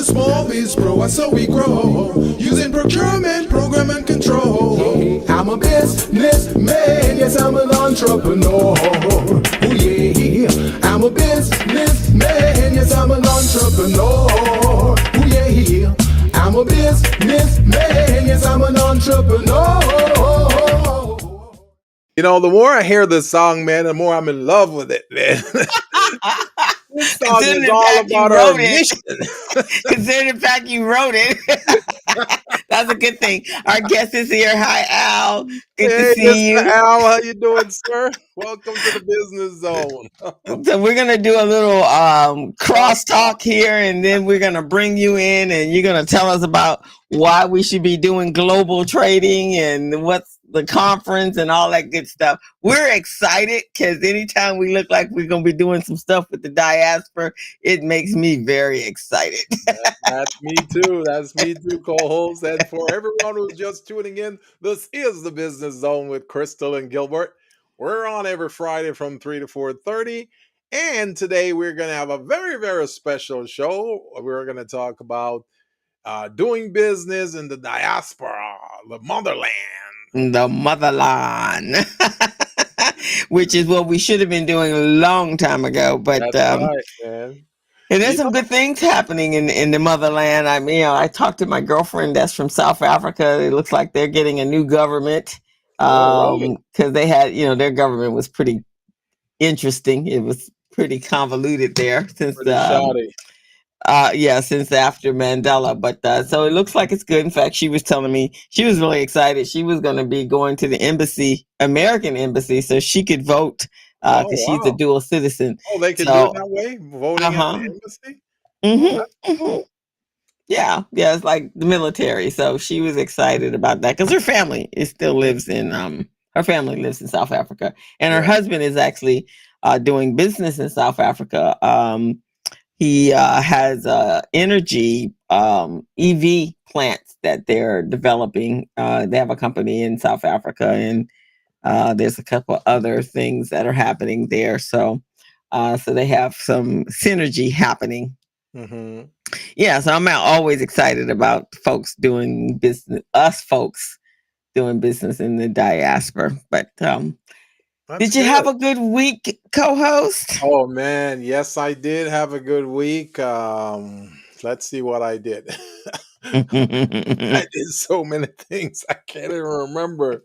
small biz pro, and so we grow. Using procurement, program, and control. I'm a businessman, yes, I'm an entrepreneur. Oh yeah, I'm a businessman, yes, I'm an entrepreneur. Oh yeah, I'm a businessman, yes, I'm an entrepreneur. The more I hear this song, man, the more I'm in love with it, man. This song Considering is the all fact you about our wrote it, mission. considering the fact you wrote it, that's a good thing. Our guest is here. Hi, Al. Good to Hey, see Mr. you. Al, how you doing, sir? Welcome to the business zone. So we're gonna do a little crosstalk here, and then we're gonna bring you in, and you're gonna tell us about why we should be doing global trading and what's the conference and all that good stuff. We're excited because anytime we look like we're gonna be doing some stuff with the diaspora, it makes me very excited. That's me too. That's me too, co-host. And for everyone who's just tuning in, this is the Business Zone with Crystal and Gilbert. We're on every Friday from 3 to 4:30. And today we're going to have a very, very special show. We're going to talk about doing business in the diaspora, the motherland. The motherland, which is what we should have been doing a long time ago, but That's right, man. and there's You some good things happening in the motherland. I mean, I talked to my girlfriend that's from South Africa. It looks like they're getting a new government oh, really? because they had, their government was pretty interesting. It was pretty convoluted there since Pretty shoddy. yeah, since after Mandela. But so it looks like it's good. In fact, she was telling me she was really excited. She was going to be going to the embassy, American embassy, so she could vote Oh, because she's a wow. dual citizen. Oh, they can do it So, that way? uh Voting at the huh. embassy? Oh, hmm that's hmm cool. Yeah, yeah, it's like the military. So she was excited about that because her family is still lives in her family lives in South Africa, and her Yeah. husband is actually doing business in South Africa. He has energy EV plants that they're developing. They have a company in South Africa, and there's a couple other things that are happening there. So they have some synergy happening. Hmm. Yeah, so I'm always excited about folks doing business, us folks doing business in the diaspora. But That's did you have good. a good week, co-host? Oh, man. Yes, I did have a good week. Let's see what I did. I did so many things I can't even remember.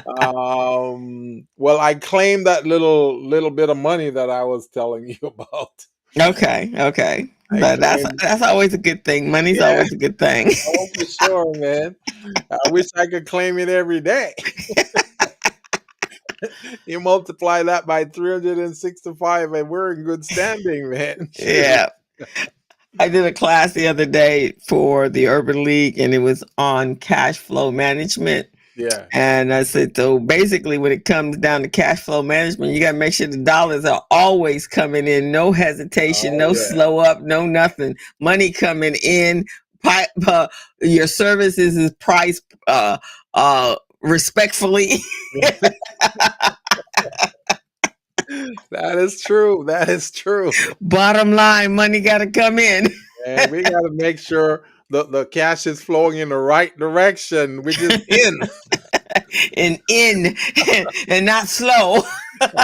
Well, I claimed that little bit of money that I was telling you about. Okay, okay. I But that's claimed, that's always a good thing. Money's yeah, always a good thing. oh, for sure, man. I wish I could claim it every day. You multiply that by 365, and we're in good standing, man. Shoot. Yeah. I did a class the other day for the Urban League and it was on cash flow management. Yeah. And I said, so basically, when it comes down to cash flow management, you got to make sure the dollars are always coming in, no hesitation, Oh, no yeah. slow up, no nothing. Money coming in, your services is priced respectfully. That is true. That is true. Bottom line, money got to come in. And we got to make sure the cash is flowing in the right direction, which is in. and in and not slow.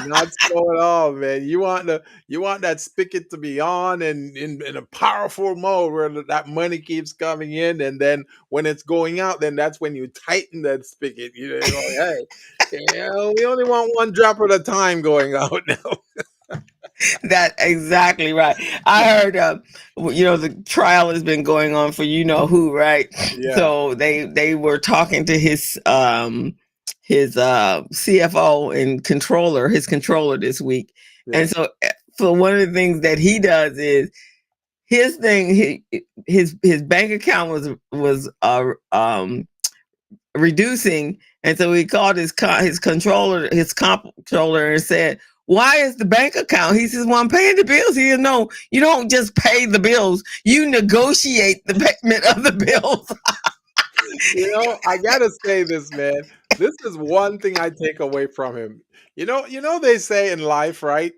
Not so at all, man. You want that spigot to be on and in a powerful mode where that money keeps coming in, and then when it's going out, then that's when you tighten that spigot. Hey, we only want one drop at a time going out now. That exactly right. I heard the trial has been going on for who, right? Yeah, So they were talking to his CFO and his controller this week. yeah. And so one of the things that he does is his thing his bank account was reducing, and so he called his comptroller and said, "Why is the bank account?" He says, "Well, I'm paying the bills." He said, "No, you don't just pay the bills; you negotiate the payment of the bills." I gotta say this, man. This is one thing I take away from him. They say in life, right?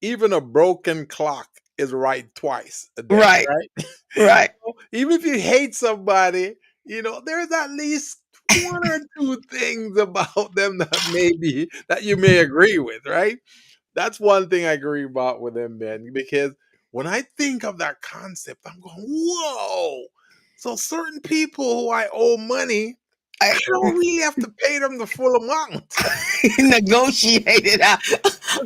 Even a broken clock is right twice a day, Right. right? Right. Even if you hate somebody, there's at least one or two things about them that maybe that you may agree with, right? That's one thing I agree about with him, man, because when I think of that concept, I'm going, whoa. So certain people who I owe money, I I don't really have to pay them the full amount. negotiated out.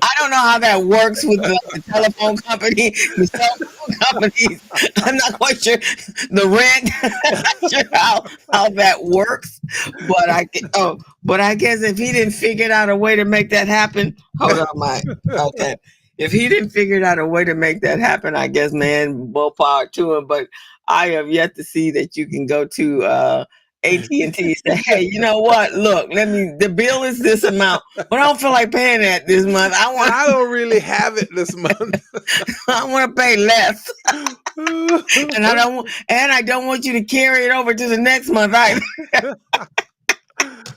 I don't know how that works with the telephone company, the cell phone companies. I'm not quite sure the rent. I'm not sure how that works, but but I guess if he didn't figure out a way to make that happen, hold on, my okay. If he didn't figure out a way to make that happen, I guess, man, more power to him. But I have yet to see that you can go to AT&T and say, hey, you know what? Look, the bill is this amount, but I don't feel like paying that this month. And I don't really have it this month. I want to pay less, and I don't want you to carry it over to the next month either.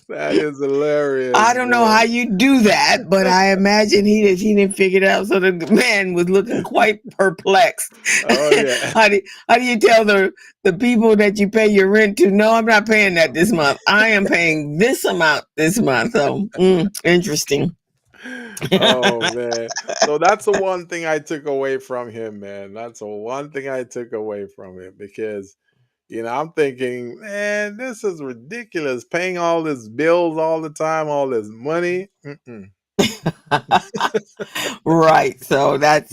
That is hilarious, I don't know how man. you do that, but I imagine he didn't figure it out. So the man was looking quite perplexed. Oh yeah. How do you tell the people that you pay your rent to? No, I'm not paying that this month. I am paying this amount this month. So interesting. Oh man. So that's the one thing I took away from him, man. That's the one thing I took away from him because I'm thinking, man, this is ridiculous. Paying all these bills all the time, all this money. Mm-mm. Right. So that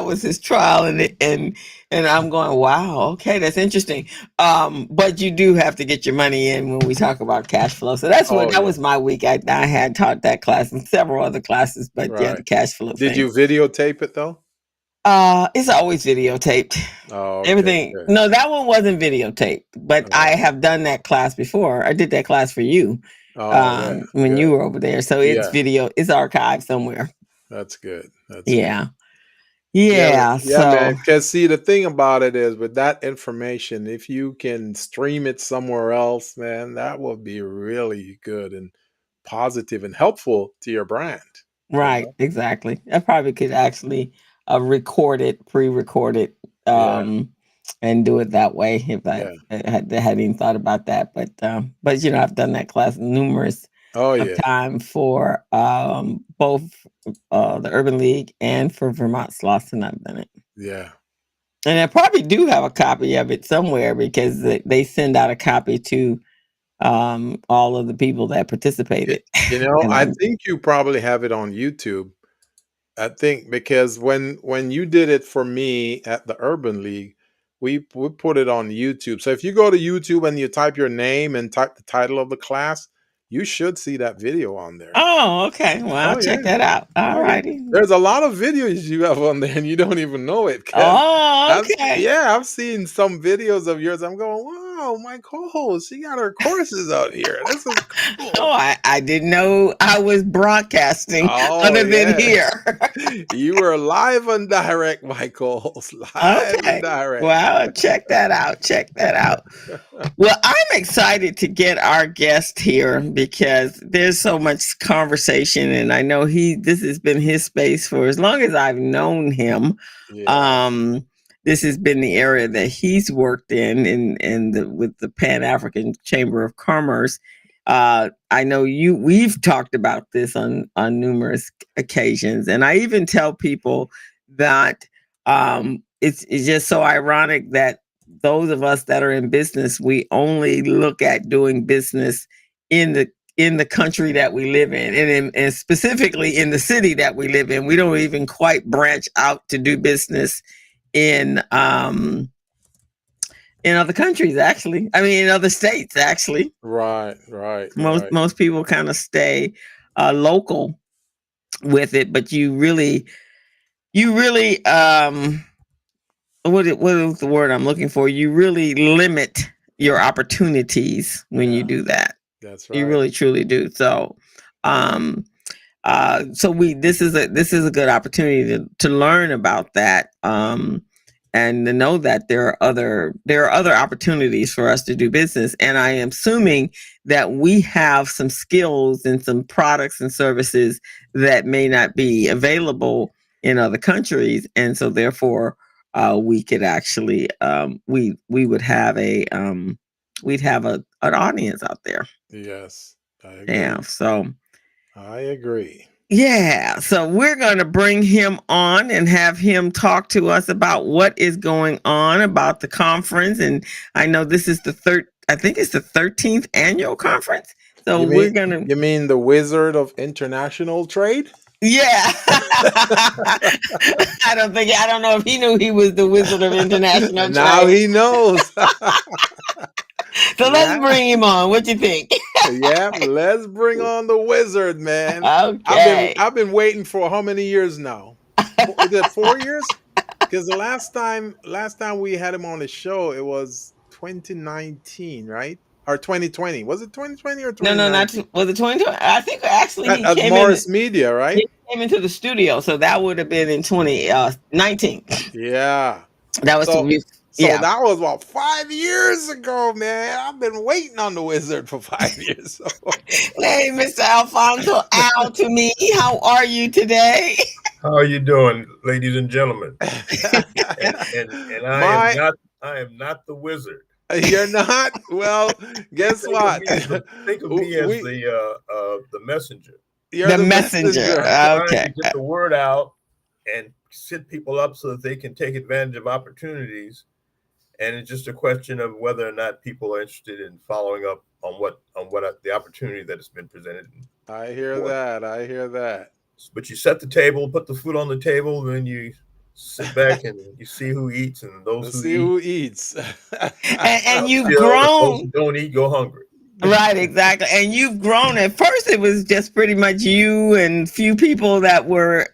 was his trial, and I'm going, wow, okay, that's interesting. But you do have to get your money in when we talk about cash flow. So Oh that yeah. was my week. I had taught that class and several other classes, but yeah, Right. the cash flow Did thing. you videotape it though? It's always videotaped. Oh, okay, Everything. good. No, that one wasn't videotaped, but I Oh, have done that class before. I did that class for you oh yeah, when you good. were over there. So Yeah, it's archived somewhere. that's good. That's good. Yeah. Yeah, Yeah. yeah, man. So Because see, the thing about it is, with that information, if you can stream it somewhere else, man, that will be really good and positive and helpful to your brand. You right, know? exactly. I probably could actually record it, pre-record it, Yeah, and do it that way if yeah. I hadn't even thought about that. But I've done that class numerous Oh of yeah, time for both the Urban League and for Vermont Slauson. I've done it, yeah. and I probably do have a copy of it somewhere because they send out a copy to all of the people that Y- participated, and I I'm think you probably have it on YouTube. I think because when you did it for me at the Urban League, we put it on YouTube. So if you go to YouTube and you type your name and type the title of the class, you should see that video on there. oh, okay. Well, I'll Oh check yeah. that out. Oh All yeah. righty. There's a lot of videos you have on there and you don't even know it. Cause Oh, that's okay. yeah, I've seen some videos of yours. I'm going, wow, my co-host, she got her courses out here. This is Oh, cool. I didn't know I was broadcasting Oh other than yeah. here. You were live and direct, Michael. Live and Okay. direct. Well, I'll check that out. Check that out. Well, I'm excited to get our guest here because there's so much conversation, and I know this has been his space for as long as I've known him. Yeah. Um, this has been the area that he's worked with the Pan African Chamber of Commerce. I know we've talked about this on numerous occasions, and I even tell people that it's just so ironic that those of us that are in business, we only look at doing business in the country that we live in, and specifically in the city that we live in. We don't even quite branch out to do business in in other countries. Actually, I mean in other states. Actually, Right, right, most right. most people kind of stay local with it, but you really what is the word I'm looking for? You really limit your opportunities when you Yeah, do that. that's You right. really truly do. So, um, so we this is a good opportunity to learn about that, and to know that there are other opportunities for us to do business. And I am assuming that we have some skills and some products and services that may not be available in other countries, and so therefore we could actually we would have a we'd have an audience out there. Yes, I Yeah. agree. So I agree. yeah, so we're going to bring him on and have him talk to us about what is going on about the conference. And I know this is the third, I think it's the 13th annual conference. So You we're mean going to, you mean the Wizard of International Trade? yeah. I don't know if he knew he was the Wizard of International Now Trade. he knows. So let's Yeah, bring him on. What you think? yeah. Let's bring on the wizard, man. Okay. I've been waiting for how many years now? Is it 4 years? Because the last time we had him on the show, it was 2019, right? Or 2020. Was it 2020 or No, no, not 2019? was it 2020? I think actually he At came in. Morris Media, right? He came into the studio, so that would have been in 2019. Yeah. That was So so yeah. that was about 5 years ago, man. I've been waiting on the wizard for 5 years. So Hey, Mr. Alfonso, Al to me. How are you today? How are you doing, ladies and gentlemen? And my I am not the wizard. you're not? Well, guess Think of what? me as We the messenger, you're The the messenger. messenger. trying to Okay. get the word out and set people up so that they can take advantage of opportunities. And it's just a question of whether or not people are interested in following up on what the opportunity that has been presented I hear for them. that. I hear that. But you set the table, put the food on the table, then you sit back and you see who eats, and those Let's who see eat who eats. And are you've filled, and those grown. who don't eat go hungry. Right, exactly. And you've grown. At first, it was just pretty much you and few people that were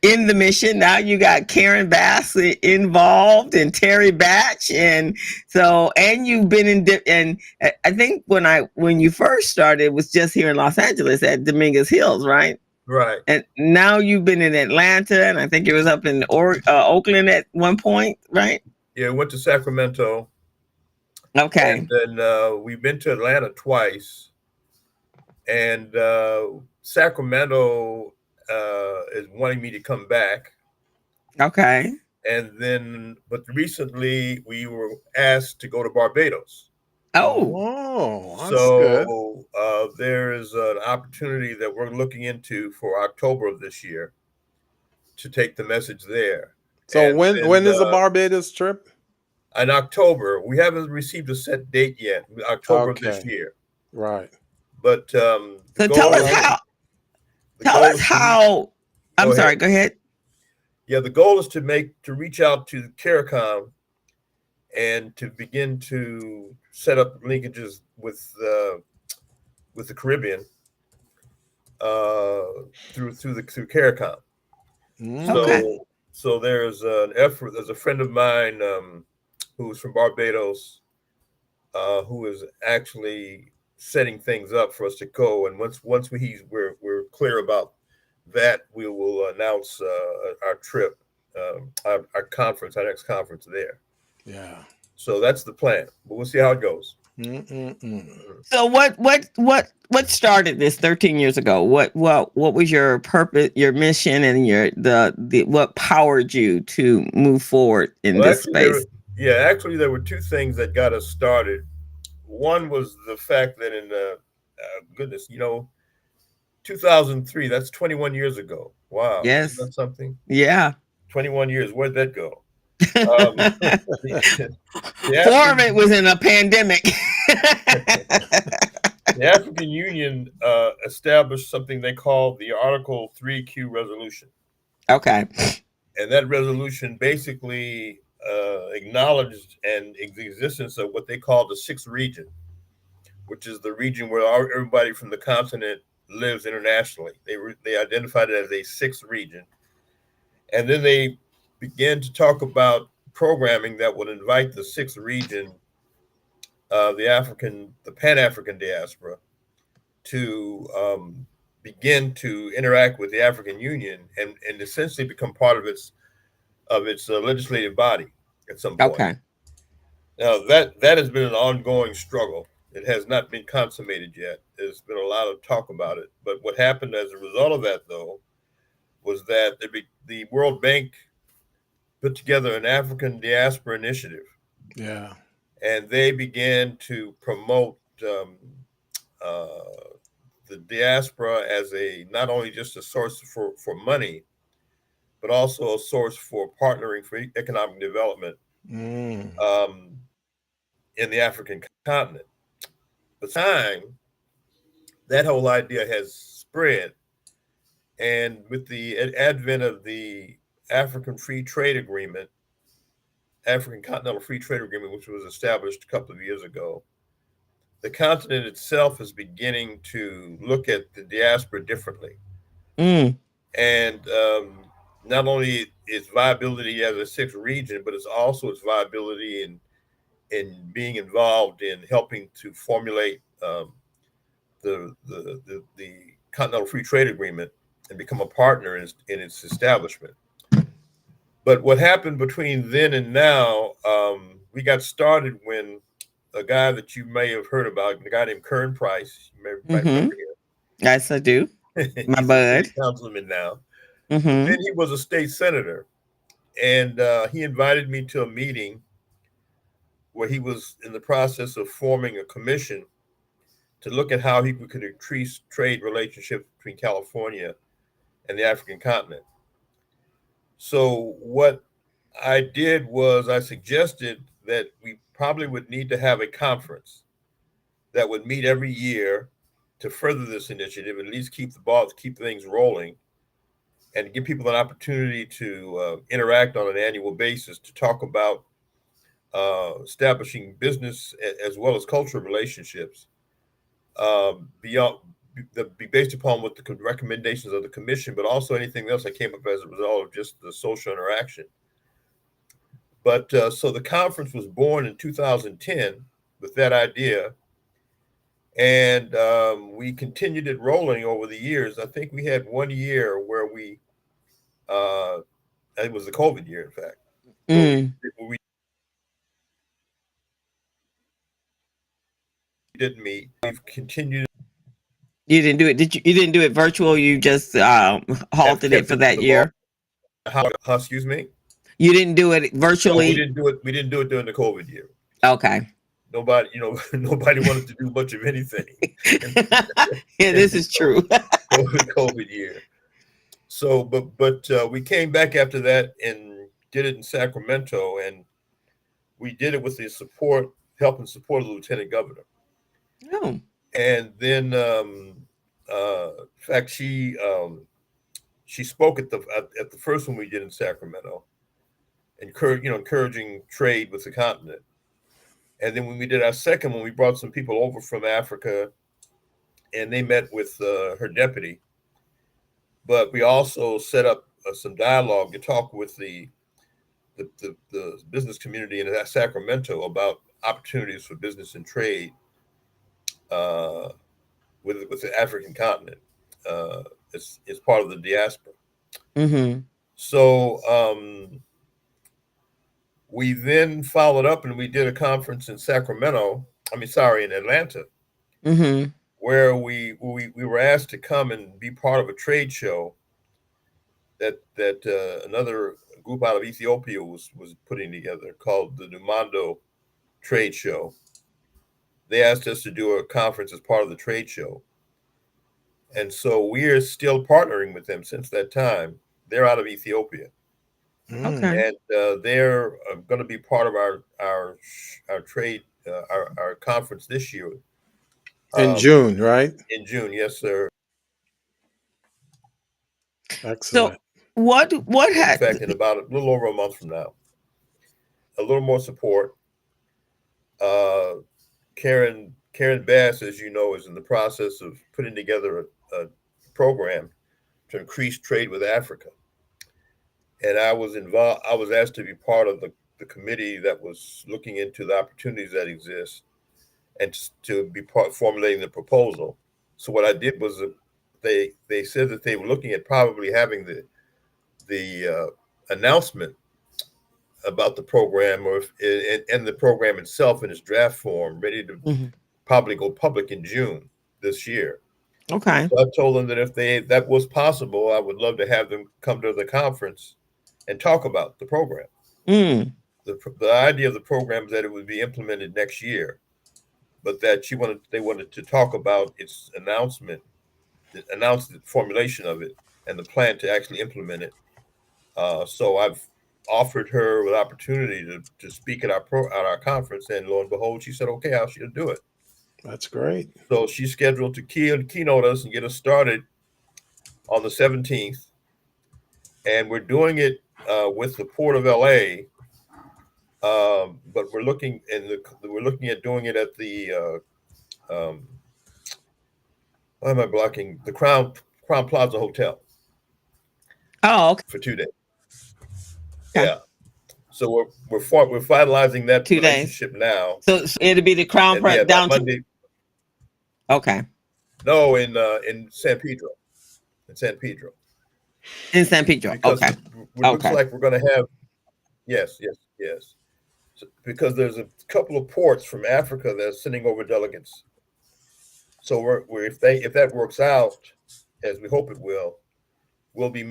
in the mission. Now you got Karen Bass involved and Terry Batch, and so and you've been in. And I think when you first started, it was just here in Los Angeles at Dominguez Hills, right? Right. And now you've been in Atlanta, and I think it was up in Oakland at one point, right? Yeah, went to Sacramento, and Okay. then we've been to Atlanta twice, and Sacramento is wanting me to come back. Okay. And then, but recently we were asked to go to Barbados. Oh. Oh, that's good. So there is an opportunity that we're looking into for October of this year to take the message there. So And when then is the Barbados trip? in October, we haven't received a set date yet, October of this Okay, year. right. But the So goal tell All us is right. how. the Tell goal us is to reach. how. I'm Go ahead. sorry. Go ahead. Yeah, the goal is to reach out to CARICOM and to begin to set up linkages with the Caribbean uh, through CARICOM. Okay. Mm. So there's an effort. There's a friend of mine who's from Barbados who is actually setting things up for us to go. And once we're clear about that, we will announce our trip, our conference, our next conference there. Yeah. So that's the plan. But we'll see how it goes. Mm-mm-mm. So what started this 13 years ago? What was your purpose, your mission, and your the what powered you to move forward in Well, this space? actually there were two things that got us started. One was the fact that in goodness, 2003. That's 21 years ago. Wow, isn't Yes. that something? Yeah. 21 years. Where'd that go? Um, the, the Four of African it was in a pandemic. the African Union established something they call the Article 3Q resolution, Okay. and that resolution basically acknowledged the existence of what they call the sixth region, which is the region where everybody from the continent lives internationally. They identified it as a sixth region, and then they began to talk about programming that would invite the sixth region, the Pan African diaspora, to begin to interact with the African Union and essentially become part of its legislative body at some point. Okay. Now that has been an ongoing struggle. It has not been consummated yet. There's been a lot of talk about it. But what happened as a result of that, though, was that the World Bank put together an African diaspora initiative, Yeah. and they began to promote uh, the diaspora as a not only just a source for money, but also a source for partnering for economic development Mm. in the African continent. But time, that whole idea has spread, and with the advent of the African Free Trade Agreement, African Continental Free Trade Agreement, which was established a couple of years ago, the continent itself is beginning to look at the diaspora differently. Mm. And not only its viability as a sixth region, but it's also its viability in being involved in helping to formulate the Continental Free Trade Agreement and become a partner in its establishment. But what happened between then and now, we got started when a guy that you may have heard about, a guy named Kern Price, might Mm-hmm. remember Yes, I do. him. My He's a bud. city councilman now. But Mm-hmm. then he was a state senator, and he invited me to a meeting where he was in the process of forming a commission to look at how he could increase trade relationships between California and the African continent. So what I did was I suggested that we probably would need to have a conference that would meet every year to further this initiative, at least keep the ball, keep things rolling, and give people an opportunity to interact on an annual basis to talk about establishing business as well as cultural relationships beyond be based upon what the recommendations of the commission, but also anything else that came up as a result of just the social interaction. But so the conference was born in 2010 with that idea, and we continued it rolling over the years. I think we had 1 year where uh, it was the COVID year, in fact, where Mm. we didn't meet. We've continued You didn't do it. Did you? You didn't do it virtual. You just have halted it kept for it that the ball. year. Excuse me. You didn't do it No, we virtually. didn't do it. We didn't do it during the COVID year. Okay. Nobody, nobody wanted to do much of anything Yeah, in this the is true. COVID year. So, but we came back after that and did it in Sacramento, and we did it with the help and support of the lieutenant governor. Oh. And then, in fact, she spoke at the first one we did in Sacramento, encouraging trade with the continent. And then when we did our second one, we brought some people over from Africa, and they met with her deputy. But we also set up some dialogue to talk with the business community in Sacramento about opportunities for business and trade uh, with the African continent uh, as part of the diaspora. Mm-hmm. So we then followed up and we did a conference in Sacramento. I mean, sorry, in Atlanta, Mm-hmm. where we were asked to come and be part of a trade show that another group out of Ethiopia was putting together called the Numando Trade Show. They asked us to do a conference as part of the trade show, and so we are still partnering with them since that time. They're out of Ethiopia, Mm. Okay. and they're going to be part of our trade our conference this year In um, June, right? in June. Yes, sir. So Excellent. what In had fact, in about a little over a month from now, a little more support. Uh, Karen Bass, as you know, is in the process of putting together a program to increase trade with Africa, and I was involved. I was asked to be part of the committee that was looking into the opportunities that exist and to be part formulating the proposal. So what I did was they said that they were looking at probably having the announcement about the program or and the program itself in its draft form ready to Mhm. probably go public in June this year. Okay. So I told them that if that was possible, I would love to have them come to the conference and talk about the program. Mm. The idea of the program is that it would be implemented next year, but that they wanted to talk about its announce the formulation of it and the plan to actually implement it. So I've offered her an opportunity to speak at our conference, and lo and behold, she said, "Okay, she'll do it." That's great. So she's scheduled to keynote us and get us started on the 17th, and we're doing it with the Port of LA. But we're looking at doing it at the why am I blocking the Crown Plaza Hotel Oh, okay. for 2 days. Okay. Yeah. So we're finalizing that 2 days. relationship now, So it'll be the Crown and yeah, by down to. Monday. Okay. No, in San Pedro, In San Pedro. because Okay. it looks Okay. like we're going to have yes. So, because there's a couple of ports from Africa that are sending over delegates. So if that works out as we hope it will, we'll be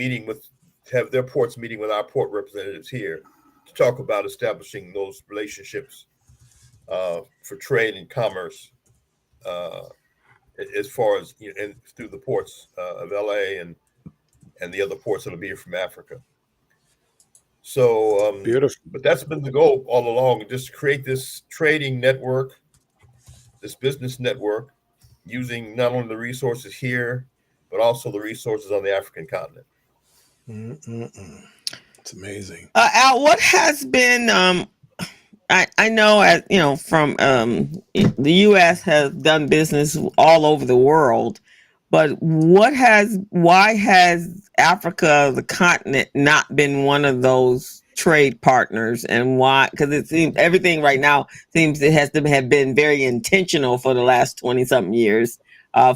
have their ports meeting with our port representatives here to talk about establishing those relationships for trade and commerce, uh, as far as and through the ports of LA and the other ports that'll be here from Africa. So, Beautiful. but that's been the goal all along, just to create this trading network, this business network, using not only the resources here, but also the resources on the African continent. It's amazing. Al, what has been I know, as you know, from the U.S. has done business all over the world, but why has Africa, the continent, not been one of those trade partners, and why? Because it seems everything right now seems it has to have been very intentional for the last 20 something years.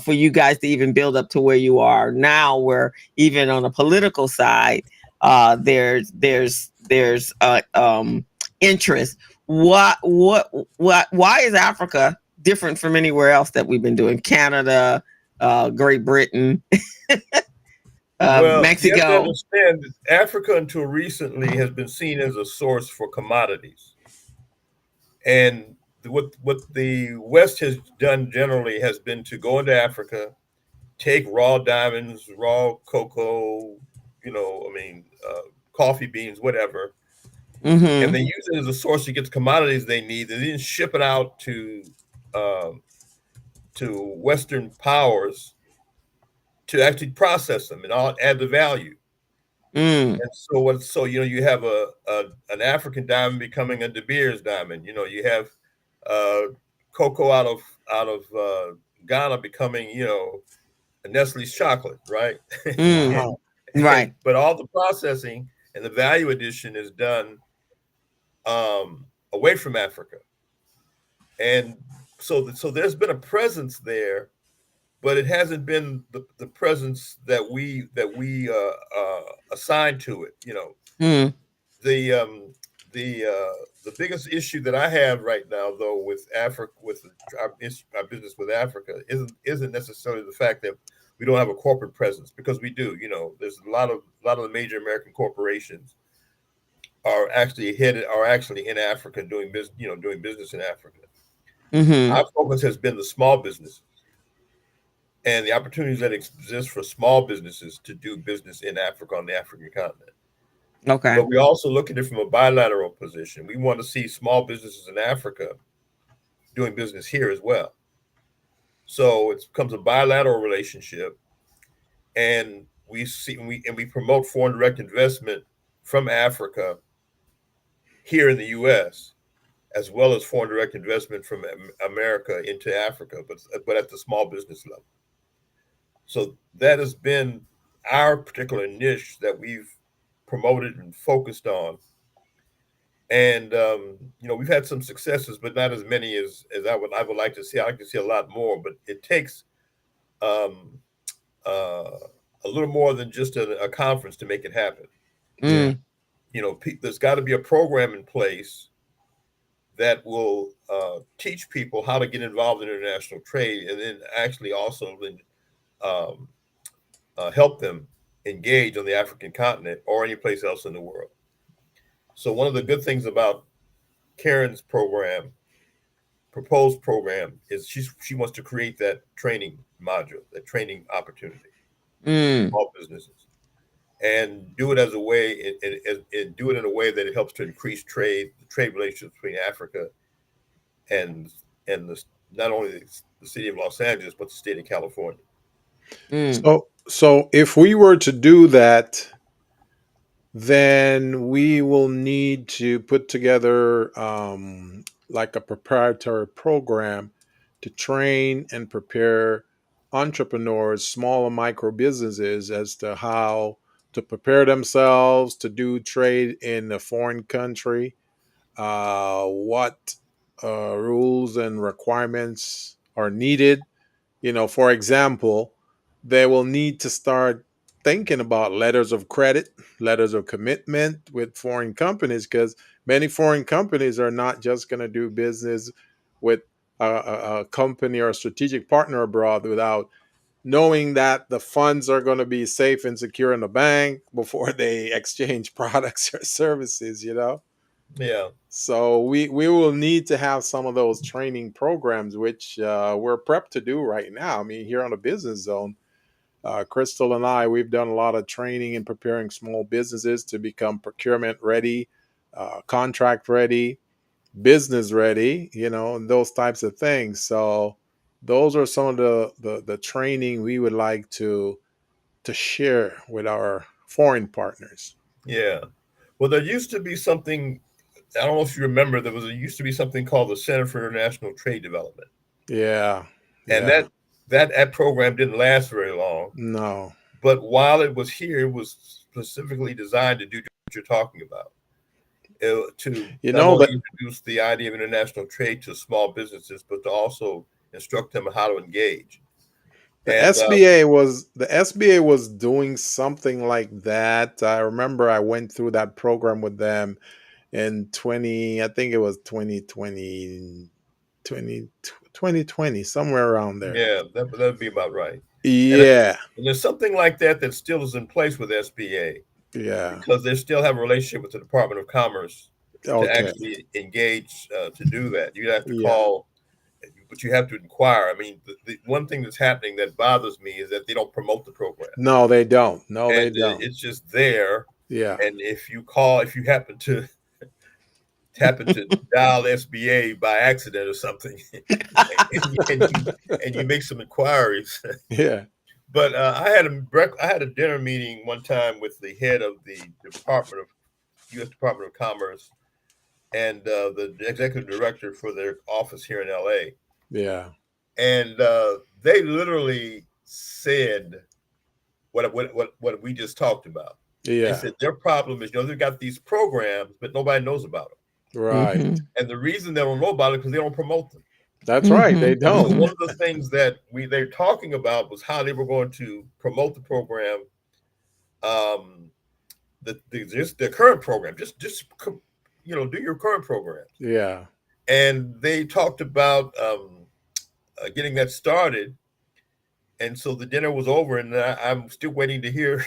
For you guys to even build up to where you are now, where even on a political side, there's interest. Why is Africa different from anywhere else that we've been doing? Canada, Great Britain, Well, you have to Mexico. understand that Africa until recently has been seen as a source for commodities. And what the West has done generally has been to go into Africa, take raw diamonds, raw cocoa, coffee beans, whatever, and Mm-hmm. they use it as a source to get the commodities they need. They didn't ship it out um, to Western powers to actually process them and add the value. Mm. And so you have an African diamond becoming a De Beers diamond. You have cocoa out of Ghana becoming a Nestle's chocolate, right? Mm. Wow. Right. But all the processing and the value addition is done away from Africa, and so there's been a presence there, but it hasn't been the presence that we assigned to it. Mm. The um, the biggest issue that I have right now, though, with Africa, with our business with Africa, isn't necessarily the fact that we don't have a corporate presence, because we do. There's a lot of the major American corporations are actually in Africa doing business in Africa. Mm-hmm. Our focus has been the small businesses and the opportunities that exist for small businesses to do business in Africa, on the African continent. Okay. But we also look at it from a bilateral position. We want to see small businesses in Africa doing business here as well. So it becomes a bilateral relationship, and we promote foreign direct investment from Africa here in the U.S., as well as foreign direct investment from America into Africa, but at the small business level. So that has been our particular niche that we've promoted and focused on. And we've had some successes, but not as many as I would like to see. I like to see a lot more, but it takes um, uh, a little more than just a conference to make it happen. Mm. There's got to be a program in place that will teach people how to get involved in international trade, and then actually also then um, help them engage on the African continent or any place else in the world. So one of the good things about Karen's proposed program, is she wants to create that training module, that training opportunity for Mm. small businesses, and do it as a way, and do it in a way that it helps to increase trade relations between Africa and the, not only the city of Los Angeles but the state of California. Mm. So if we were to do that, then we will need to put together like a proprietary program to train and prepare entrepreneurs, small and micro businesses, as to how to prepare themselves to do trade in a foreign country, what rules and requirements are needed. For example, they will need to start thinking about letters of credit, letters of commitment with foreign companies, because many foreign companies are not just going to do business with a company or a strategic partner abroad without knowing that the funds are going to be safe and secure in the bank before they exchange products or services. Yeah, So we will need to have some of those training programs, which we're prepped to do right now. I mean, here on the Business Zone, Crystal and I, we've done a lot of training in preparing small businesses to become procurement ready, contract ready, business ready, and those types of things. So those are some of the training we would like to share with our foreign partners. yeah. Well, there used to be something. I don't know if you remember. There used to be something called the Center for International Trade Development, Yeah, and yeah, that program didn't last very long. no, But while it was here, it was specifically designed to do what you're talking about, to you not know only that introduce the idea of international trade to small businesses, but to also instruct them on how to engage. The And SBA was doing something like that. I remember I went through that program with them in 20, I think it was 2020, 2020, somewhere around there. yeah, that'd be about right. And, Yeah, and there's something like that still is in place with SBA, yeah. because they still have a relationship with the Department of Commerce to Okay. actually engage, to do that. You have to Yeah. call, but you have to inquire. I mean, the one thing that's happening that bothers me is that they don't promote the program, No, they don't. No, they and don't. it's just there. Yeah. And if you happen to dial SBA by accident or something, and you make some inquiries. Yeah. But I had a dinner meeting one time with the head of the U.S. Department of Commerce, and the executive director for their office here in L.A. Yeah. And they literally said what we just talked about. They Yeah. said their problem is, they've got these programs, but nobody knows about them. Right. Mm-hmm. And the reason they don't know about it because they don't promote them. That's right. Mm-hmm. They And so don't. one of the things that they're talking about was how they were going to promote the program, um, just the current program, just do your current programs. Yeah. And they talked about getting that started. And so the dinner was over, and I'm still waiting to hear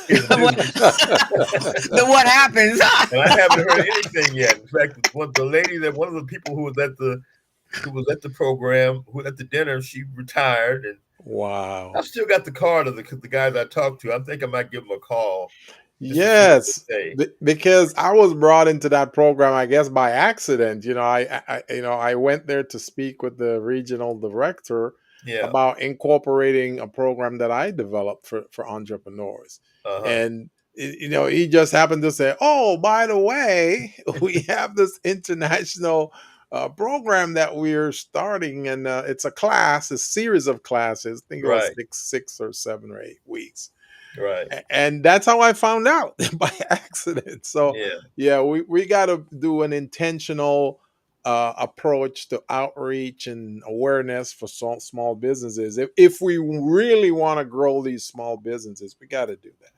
hear the What, news. then what happens? And I haven't heard anything yet. In fact, one of the people who was at the program, who was at the dinner, she retired, and Wow. I've still got the card of the guys I talked to. I think I might give them a call just to see what Yes, they say. because I was brought into that program, I guess, by accident. I went there to speak with the regional director Yeah. about incorporating a program that I developed for entrepreneurs, Uh huh. and he just happened to say, "Oh, by the way, we have this international." Program that we're starting, and it's a series of classes. I think it was Right. six or 7 or 8 weeks, Right. and that's how I found out by accident. So Yeah. yeah, we got to do an intentional approach to outreach and awareness for small businesses. If we really want to grow these small businesses, we got to do that.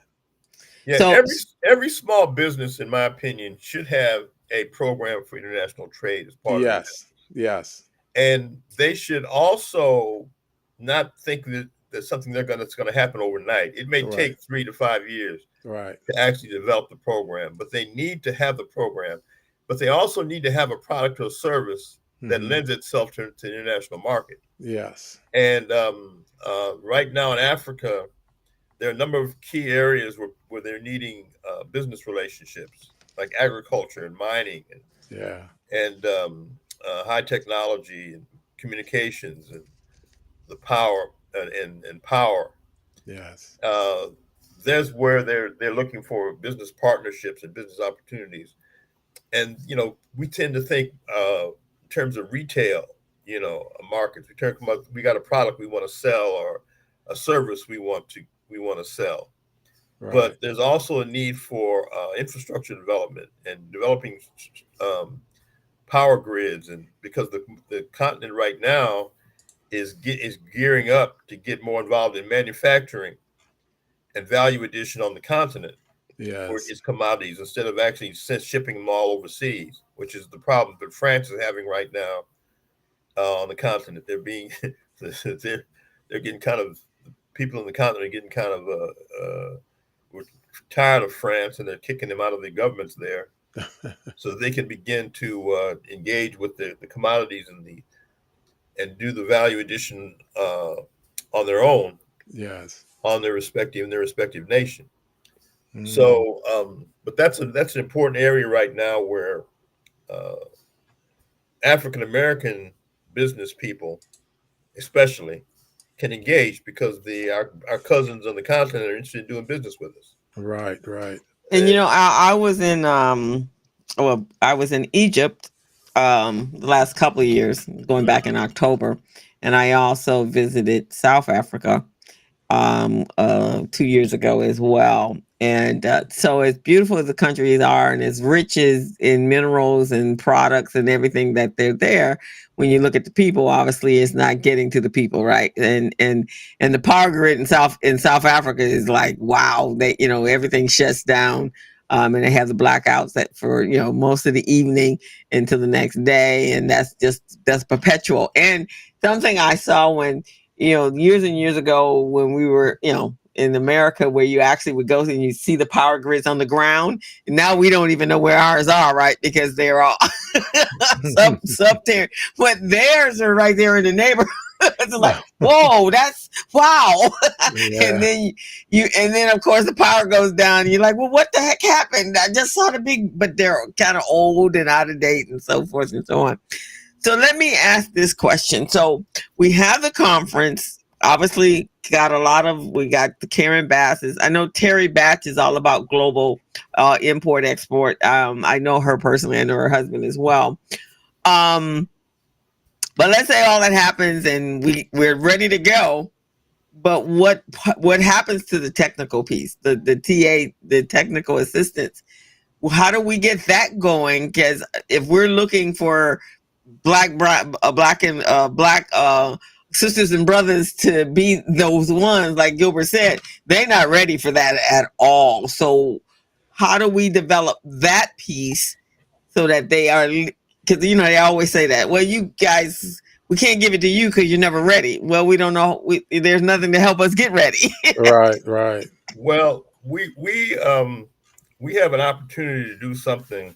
Yeah. So, Every small business, in my opinion, should have a program for international trade as part of their, Yes, yes, and they should also not think that that's something that's going to happen overnight. It may Right. take 3 to 5 years Right. to actually develop the program, but they need to have the program. But they also need to have a product or service that Hmm. lends itself to the international market. Yes. And right now in Africa, there are a number of key areas where they're needing business relationships, like agriculture and mining Yeah. and high technology and communications and the power and power. Yes. Uh, there's where they're looking for business partnerships and business opportunities. And we tend to think in terms of retail, markets. We got a product we want to sell or a service we want to sell. Right. But there's also a need for infrastructure development and developing um, power grids, and because the continent right now is gearing up to get more involved in manufacturing and value addition on the continent for Yes. its commodities instead of actually shipping them all overseas, which is the problem that France is having right now on the continent. They're being they're getting kind of people in the continent are getting kind of we're tired of France, and they're kicking them out of the governments there so that they can begin to engage with the commodities and do the value addition on their own Yes. on their respective nation. Mm. So, but that's an important area right now where uh, African American business people, especially, can engage because our cousins on the continent are interested in doing business with us. Right. Right. And And I was in I was in Egypt the last couple of years, going back in October, and I also visited South Africa 2 years ago as well. And so, as beautiful as the countries are, and as rich as in minerals and products and everything that they're there, when you look at the people, obviously it's not getting to the people, right? And the power grid in South Africa is like, wow, they everything shuts down. And they have the blackouts that for most of the evening until the next day, and that's perpetual. And something I saw when years and years ago when we were, in America, where you actually would go and you see the power grids on the ground. And now we don't even know where ours are, right? Because they're all sub there, but theirs are right there in the neighborhood. It's like, whoa, that's wow. And Yeah. then and then of course the power goes down. And you're like, well, what the heck happened? I just saw the big, but they're kind of old and out of date and so forth and so on. So let me ask this question. So we have the conference. Obviously, we got the Karen Basses. I know Terry Batch is all about global import export. I know her personally. I know her husband as well. Um, but let's say all that happens and we're ready to go. But what happens to the technical piece, the TA, the technical assistance? How do we get that going? Because if we're looking for black and black sisters and brothers to be those ones, like Gilbert said, they're not ready for that at all. So how do we develop that piece so that they are? Because they always say that. Well, you guys, we can't give it to you because you're never ready. Well, we don't know. There's nothing to help us get ready. Right. Right. well, we have an opportunity to do something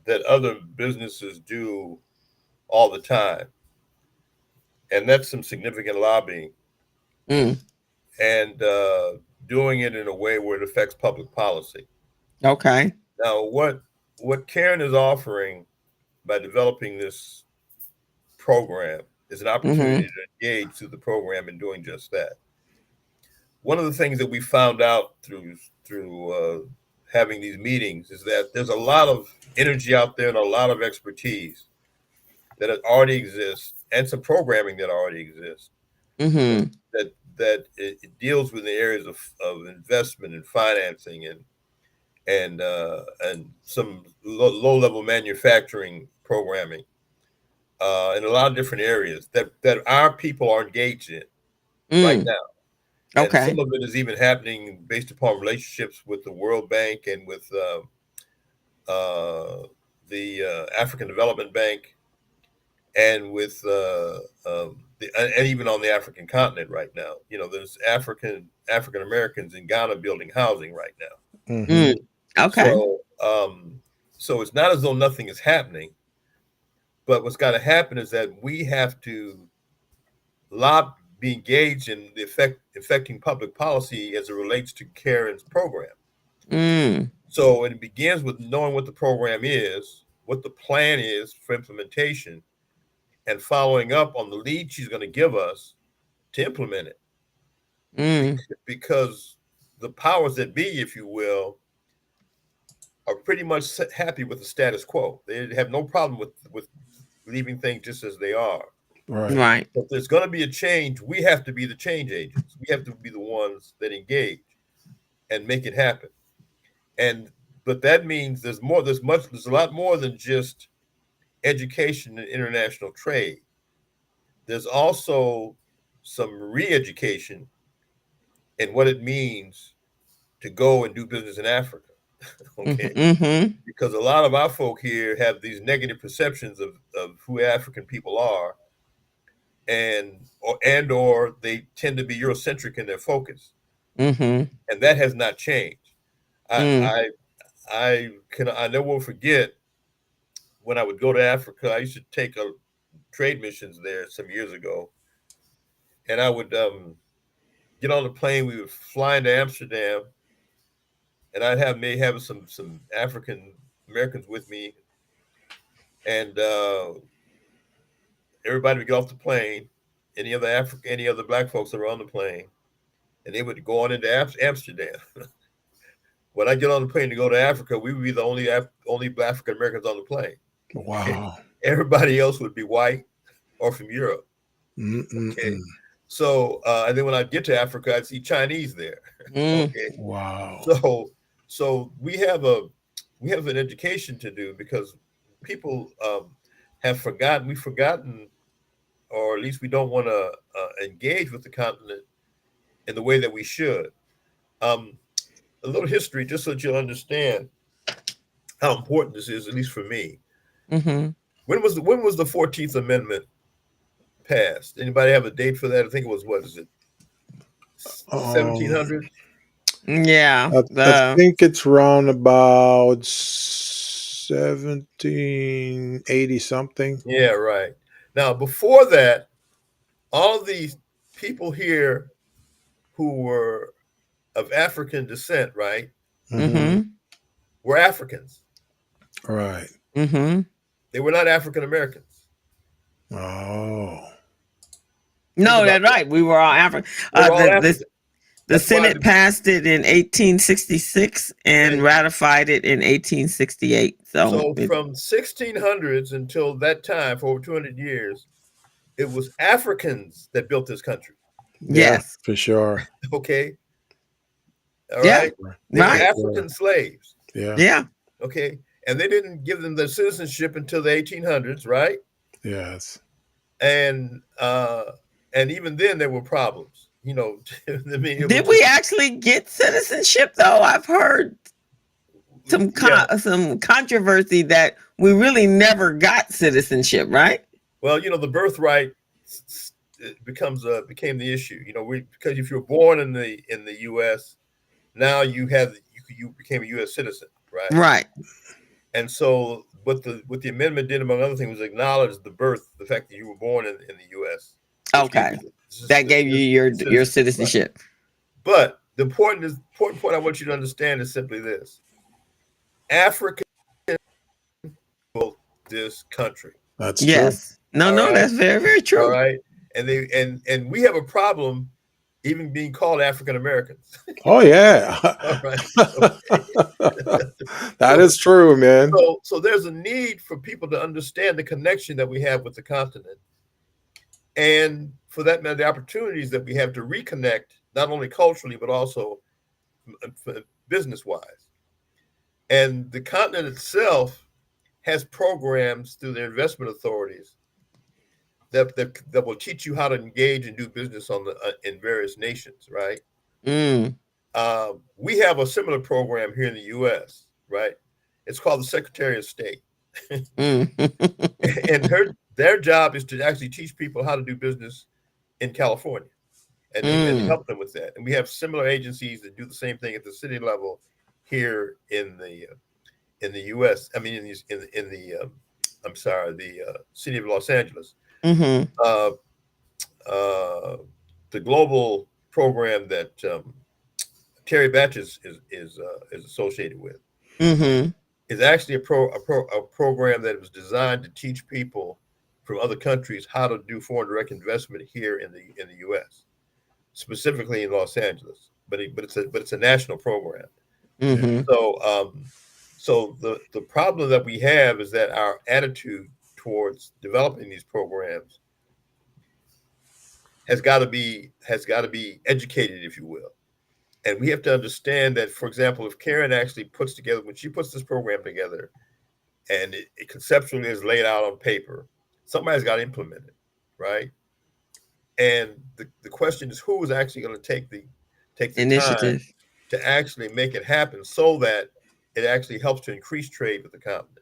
that other businesses do all the time, and that's some significant lobbying Mm, and doing it in a way where it affects public policy. okay. Now, what Karen is offering by developing this program is an opportunity Mm-hmm. to engage through the program in doing just that. One of the things that we found out through having these meetings is that there's a lot of energy out there and a lot of expertise that already exists, and some programming that already exists Mm-hmm. that it deals with the areas of investment and financing and some low level manufacturing programming in a lot of different areas that our people are engaged in right Mm, now. And okay. some of it is even happening based upon relationships with the World Bank and with the African Development Bank and with the and even on the African continent right now. There's African Americans in Ghana building housing right now. Mm-hmm. Mm. Okay. So it's not as though nothing is happening, but what's got to happen is that we have to be engaged in affecting public policy as it relates to Karen's program. Mm. So it begins with knowing what the program is, what the plan is for implementation, and following up on the lead she's going to give us to implement it. Mm. Because the powers that be, if you will, are pretty much happy with the status quo. They have no problem with leaving things just as they are. Right. Right. If there's going to be a change, we have to be the change agents. We have to be the ones that engage and make it happen. But that means there's a lot more than just education and international trade. There's also some re-education in what it means to go and do business in Africa. Okay. Mm-hmm. Because a lot of our folk here have these negative perceptions of who African people are, or they tend to be Eurocentric in their focus. Mm-hmm. And that has not changed. Mm. I never will forget when I would go to Africa. I used to take trade missions there some years ago, and I would get on the plane. We would fly into Amsterdam, and I'd may have some African Americans with me, and everybody would get off the plane. Any other black folks that were on the plane, and they would go on into Amsterdam. When I get on the plane to go to Africa, we would be the only African Americans on the plane. Wow. Everybody else would be white or from Europe. Mm-mm-mm. Okay. So, and then when I get to Africa, I'd see Chinese there. Mm. Okay. Wow. So we have an education to do, because people have forgotten. We've forgotten, or at least we don't want to engage with the continent in the way that we should. A little history, just so that you'll understand how important this is, at least for me. Mm-hmm. When was the 14th Amendment passed? Anybody have a date for that? I think it was, what is it, 1700? Yeah. I think it's around about 1780 something. Yeah, right. Now, before that, all of these people here who were of African descent, right, Mm-hmm. were Africans. Right. Mm-hmm. They were not African Americans. Oh. No, that's right. We were all African. The Senate passed it in 1866 and ratified it in 1868. So from 1600s until that time, for over 200 years, it was Africans that built this country. Yes, for sure. Okay. All right. They were African slaves. Yeah. Okay. And they didn't give them their citizenship until the 1800s, right? Yes. And even then there were problems. I mean, did we actually get citizenship though? I've heard some controversy that we really never got citizenship, right? Well, the birthright became the issue. Because if you're born in the U.S., now you became a U.S. citizen, right? Right. And so what the amendment did, among other things, was acknowledge the fact that you were born in the U.S. Okay. That gave you your citizenship. Right. But the important point I want you to understand is simply this: Africa built this country. That's true. No, that's very, very true. All right. And we have a problem even being called African Americans. Oh yeah. All right. That is true, man. So there's a need for people to understand the connection that we have with the continent. And for that matter, the opportunities that we have to reconnect, not only culturally, but also business-wise. And the continent itself has programs through their investment authorities that will teach you how to engage and do business in various nations, right? Mm. We have a similar program here in the U.S., right? It's called the Secretary of State. And their job is to actually teach people how to do business in California, and help them with that. And we have similar agencies that do the same thing at the city level here in the U.S. I mean, in the I'm sorry, the city of Los Angeles. Mm-hmm. Uh, the global program that Terry Batch is associated with Mm-hmm. is actually a program that was designed to teach people from other countries how to do foreign direct investment here in the U.S., specifically in Los Angeles. But it's a national program. Mm-hmm. So so the problem that we have is that our attitude towards developing these programs has got to be educated, if you will. And we have to understand that, for example, if Karen actually puts together, when she puts this program together and it conceptually is laid out on paper, somebody's got to implement it, right? And the question is, who is actually going to take the time Initiative. to actually make it happen so that it actually helps to increase trade with the continent.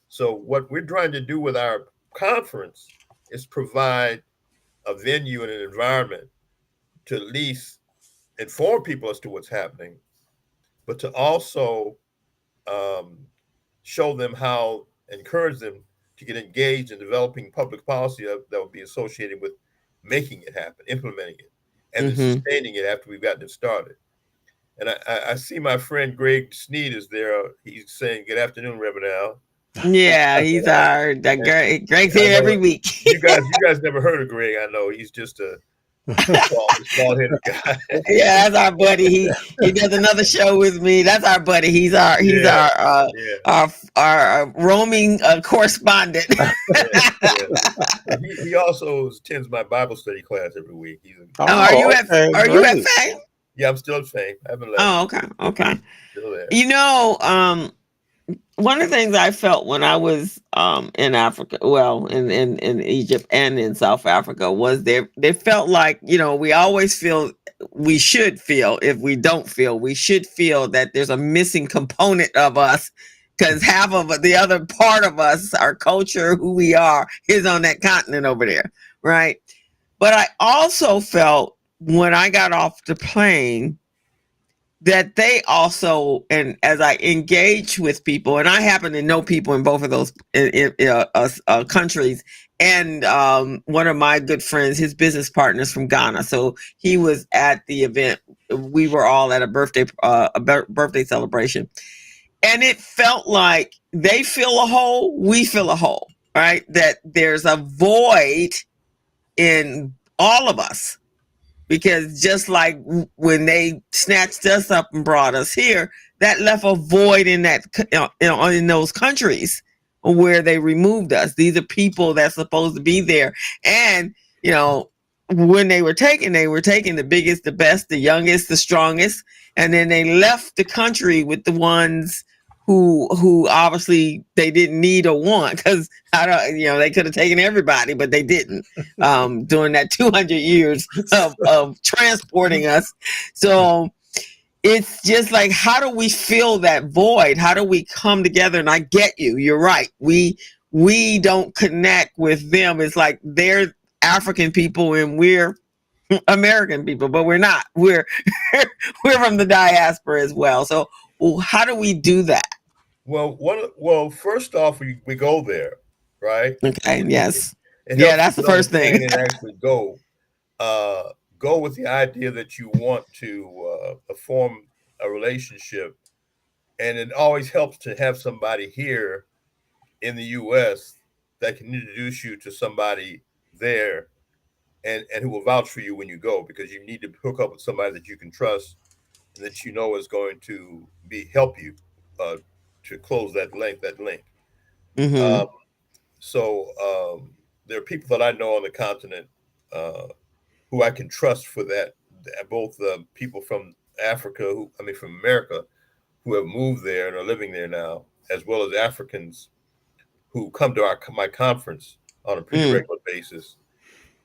So what we're trying to do with our conference is provide a venue and an environment to at least inform people as to what's happening, but to also um, show them how, encourage them to get engaged in developing public policy that will be associated with making it happen, implementing it, and then Mm-hmm. sustaining it after we've gotten it started. And I see my friend Greg Sneed is there. He's saying, "Good afternoon, Reverend Al." Yeah, he's our that And Greg's I here know every week. you guys never heard of Greg. I know he's just a small headed guy. Yeah, that's our buddy. He does another show with me. That's our buddy. He's Yeah, yeah, our roaming correspondent. yeah. He also attends my Bible study class every week. Oh, Oh, okay, are you at great. Fame? Yeah, I'm still at Fame. I haven't left. Oh, okay, okay. Still there. You know, one of the things I felt when I was in Africa, well, in Egypt and in South Africa, was they felt like, we always feel, we should feel, if we don't feel, we should feel that there's a missing component of us, because half of the other part of us, our culture, who we are, is on that continent over there, right? But I also felt when I got off the plane that they also, and as I engage with people, and I happen to know people in both of those countries, and one of my good friends, his business partners from Ghana, so he was at the event. We were all at a birthday celebration, and it felt like they feel a hole, we feel a hole, right? That there's a void in all of us, because just like when they snatched us up and brought us here, that left a void in in those countries where they removed us. These are people that's supposed to be there, and when they were taken the biggest, the best, the youngest, the strongest, and then they left the country with the ones who obviously they didn't need or want, because I don't, they could have taken everybody, but they didn't, during that 200 years of transporting us. So it's just like, how do we fill that void? How do we come together? And I get you. You're right. We don't connect with them. It's like they're African people and we're American people, but we're not. We're we're from the diaspora as well. So how do we do that? Well, first off, we go there, right? Okay. Yes. It Yeah, helps to that's the get on the first thing. plane and actually go with the idea that you want to form a relationship, and it always helps to have somebody here in the U.S. that can introduce you to somebody there, and who will vouch for you when you go, because you need to hook up with somebody that you can trust and that you know is going to be help you uh, to close that link. Mm-hmm. Um, so there are people that I know on the continent uh, who I can trust for that. Both people from Africa, from America, who have moved there and are living there now, as well as Africans who come to my conference on a pretty Mm. regular basis.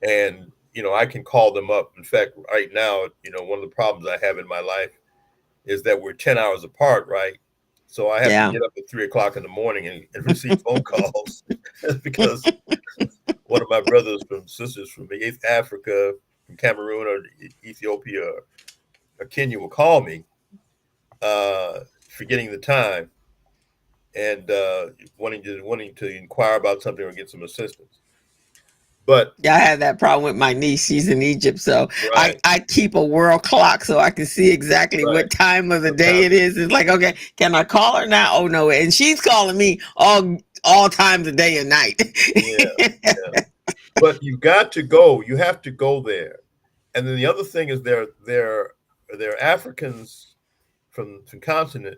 And I can call them up. In fact, right now, one of the problems I have in my life is that we're 10 hours apart, right? So I have to Yeah. get up at 3 o'clock in the morning and receive phone calls because one of my brothers from sisters from East Africa, from Cameroon or Ethiopia or Kenya will call me, forgetting the time and wanting to inquire about something or get some assistance. But Yeah, I had that problem with my niece. She's in Egypt, so I, right, I keep a world clock so I can see exactly right. what time of the day Sometimes, it is. It's like, okay, can I call her now? Oh no, and she's calling me all times of day and night. yeah, yeah. But you got to go. You have to go there. And then the other thing is there are Africans from continent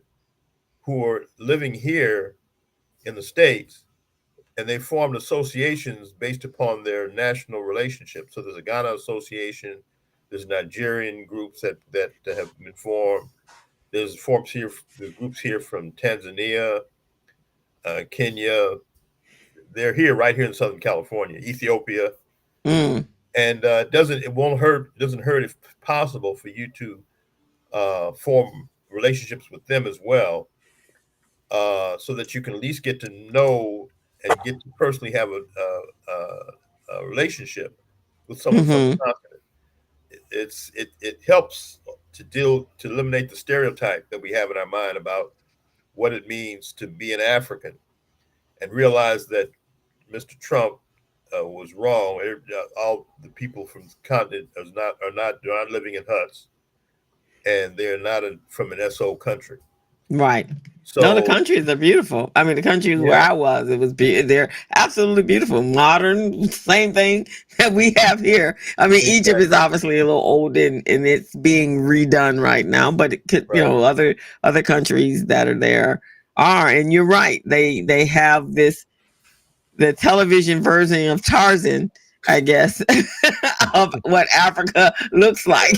who are living here in the States, and they formed associations based upon their national relationships. So there's a Ghana association, there's Nigerian groups that have been formed. There's groups here from Tanzania, Kenya. They're here right here in Southern California, Ethiopia, Mm, and it doesn't hurt if possible for you to form relationships with them as well, so that you can at least get to know and get to personally have a relationship with someone from hmm the continent. It helps to eliminate the stereotype that we have in our mind about what it means to be an African, and realize that Mr. Trump was wrong. All the people from the continent are not living in huts, and they're not from an SO country. Right. No, the So countries are beautiful. I mean, the countries where yeah, I was, they're absolutely beautiful, modern, same thing that we have here. I mean, Egypt is exactly. obviously a little old and it's being redone right now, but it could, Right. other countries that are there are. And you're right, they have the television version of Tarzan, I guess, of what Africa looks Yeah. like.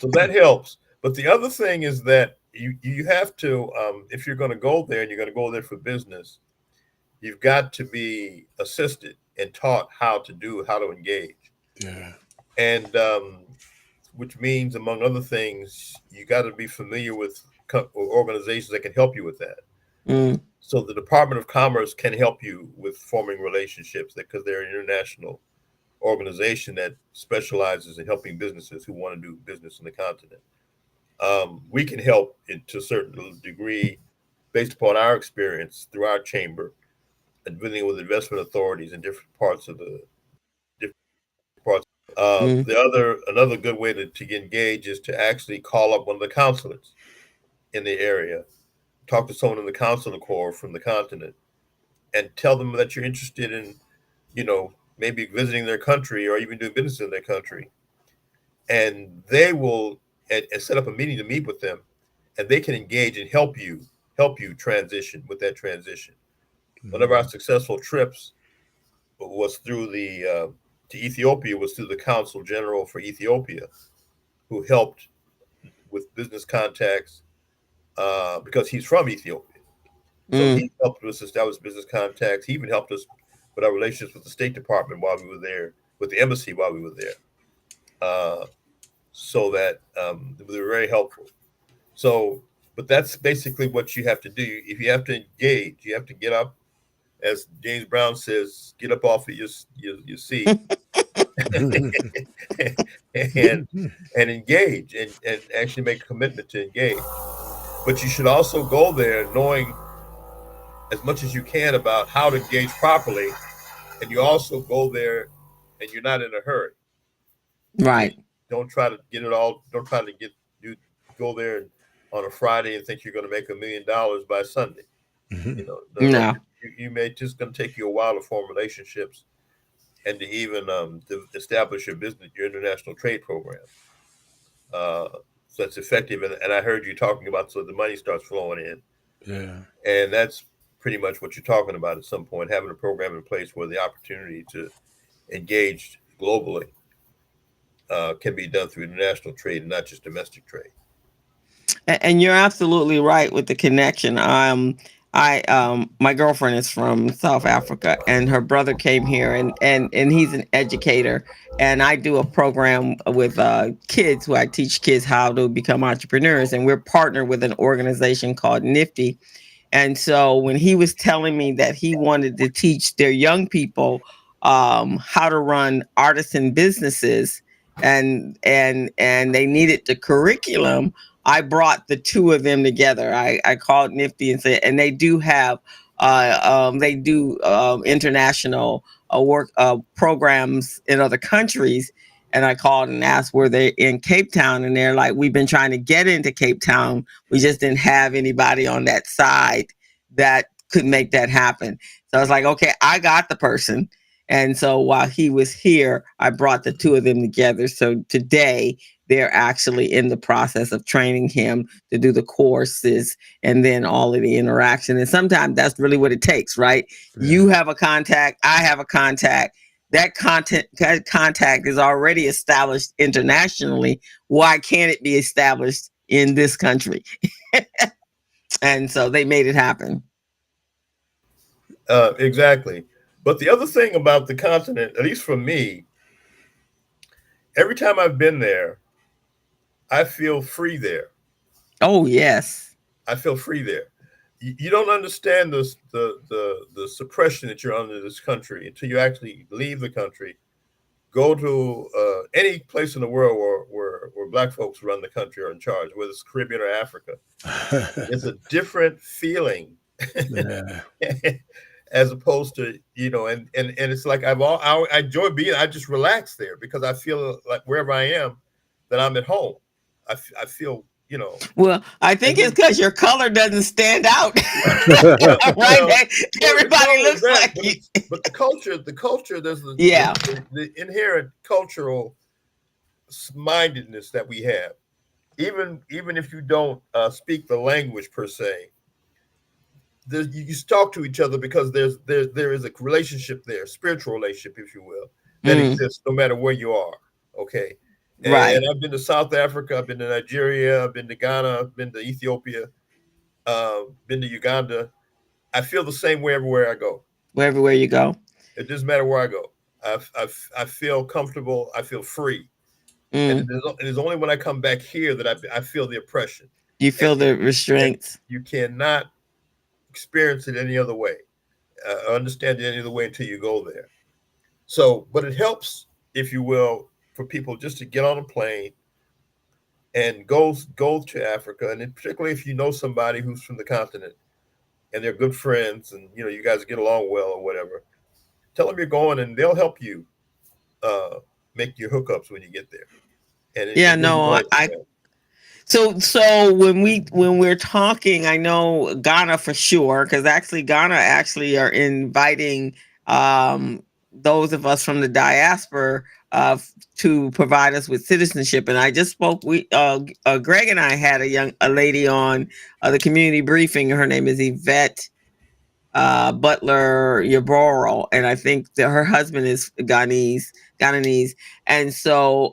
So that helps. But the other thing is that you have to, if you're going to go there and you're going to go there for business, you've got to be assisted and taught how to engage, Yeah. and which means, among other things, you got to be familiar with organizations that can help you with that. Mm, So the Department of Commerce can help you with forming relationships because they're an international organization that specializes in helping businesses who want to do business in the continent. We can help to a certain degree based upon our experience through our chamber and dealing with investment authorities in different parts of the different parts. mm, Another good way to engage is to actually call up one of the consulates in the area, talk to someone in the consular corps from the continent, and tell them that you're interested in, maybe visiting their country or even doing business in their country, and they will and set up a meeting to meet with them, and they can engage and help you transition with that transition. One of our Mhm. successful trips was through the to Ethiopia was through the Consul General for Ethiopia, who helped with business contacts because he's from Ethiopia. So mm. he helped us establish business contacts. He even helped us with our relationships with the State Department while we were there, with the embassy while we were there, uh, so that they were very helpful. So, but that's basically what you have to do. If you have to engage, you have to get up, as James Brown says, get up off of your seat and and engage and actually make a commitment to engage. But you should also go there knowing as much as you can about how to engage properly, and you also go there and you're not in a hurry. You know, Right. don't try to get it all. Don't try to you go there on a Friday and think you're going to make $1 million by Sunday. No, No. you may just going to take you a while to form relationships and to even to establish your business, your international trade program. Uh, so that's effective. And I heard you talking about so the money starts flowing in, Yeah. and that's pretty much what you're talking about at some point, having a program in place where the opportunity to engage globally can be done through international trade and not just domestic trade. And you're absolutely right with the connection. My girlfriend is from South Africa, and her brother came here, and he's an educator, and I do a program with kids who I teach kids how to become entrepreneurs, and we're partnered with an organization called Nifty. And so when he was telling me that he wanted to teach their young people how to run artisan businesses, and they needed the curriculum. I brought the two of them together. I called Nifty and said, and they do have they do international work programs in other countries. And I called and asked were they in Cape Town, and they're like, we've been trying to get into Cape Town. We just didn't have anybody on that side that could make that happen. So I was like, okay, I got the person. And so while he was here, I brought the two of them together. So today they're actually in the process of training him to do the courses and then all of the interaction. And sometimes that's really what it takes, right? Yeah. You have a contact, I have a contact. That contact is already established internationally. Why can't it be established in this country? And so they made it happen. Exactly. But the other thing about the continent, at least for me, every time I've been there, I feel free there. Oh, yes. I feel free there. You don't understand the suppression that you're under in this country until you actually leave the country, go to any place in the world where black folks run the country or in charge, whether it's Caribbean or Africa. It's a different feeling. Yeah. As opposed to, and it's like I enjoy being, I just relax there because I feel like wherever I am, that I'm at home. I feel, Well, I think and it's because your color doesn't stand out. well, Right? it's not Everybody only looks that, like but you. but the culture, there's Yeah. the inherent cultural mindedness that we have. Even if you don't speak the language per se, you just talk to each other because there is a relationship there, spiritual relationship, if you will, that Mm, exists no matter where you are. Okay. right. And I've been to South Africa, I've been to Nigeria, I've been to Ghana, I've been to Ethiopia, been to Uganda. I feel the same way everywhere I go. Everywhere you go. It doesn't matter where I go. I feel comfortable. I feel free. And Mm, it is only when I come back here that I feel the oppression. you And, feel the and restraints. you cannot experience it any other way, understand it any other way until you go there. So, but it helps, if you will, for people just to get on a plane and go to Africa, and particularly if you know somebody who's from the continent and they're good friends, and you guys get along well or whatever. Tell them you're going, and they'll help you uh, make your hookups when you get there. And Yeah, it really no, does. I so when we're talking, I know Ghana for sure, because actually Ghana actually are inviting um those of us from the diaspora to provide us with citizenship. And I just spoke, Greg and I had a lady on the community briefing. Her name is Yvette Butler Yaboro, and I think that her husband is Ghanese, and so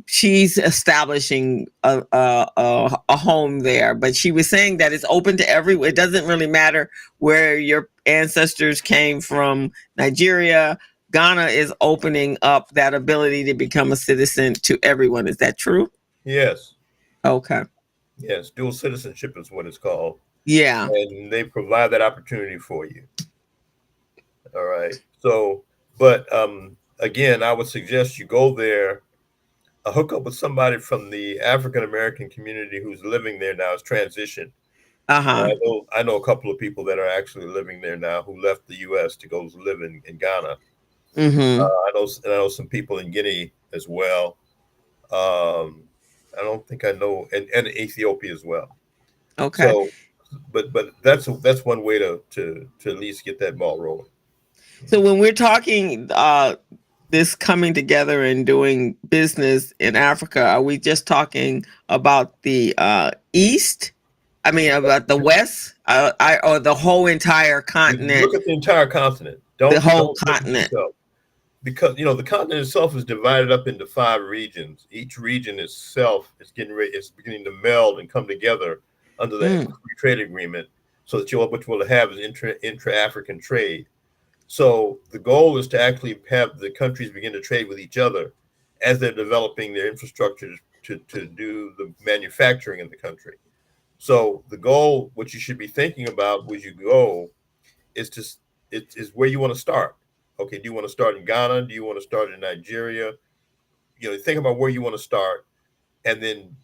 she's establishing a home there. But she was saying that it's open to everyone. It doesn't really matter where your ancestors came from. Nigeria, Ghana is opening up that ability to become a citizen to everyone. Is that true? Yes, Okay. yes. Dual citizenship is what it's called, Yeah. and they provide that opportunity for you. All right. So, but again, I would suggest you go there, hook up with somebody from the African American community who's living there now. It's transition. Uh huh. I know a couple of people that are actually living there now who left the U.S. to go live in Ghana. Mm-hmm. I know some people in Guinea as well. Um, I don't think I know, and Ethiopia as well. Okay. So, but that's one way to at least get that ball rolling. So when we're talking this coming together and doing business in Africa, are we just talking about the East? I mean, about the West, or the whole entire Look continent? at the entire continent. The whole Don't limit continent. yourself because the continent itself is divided up into 5 regions. Each region itself is getting ready. It's beginning to meld and come together under the Mm, free trade agreement, so that what you will have is intra African trade. So the goal is to actually have the countries begin to trade with each other as they're developing their infrastructure to do the manufacturing in the country. So the goal, what you should be thinking about when you go, is to is where you want to start. Okay, do you want to start in Ghana? Do you want to start in Nigeria? Think about where you want to start, and then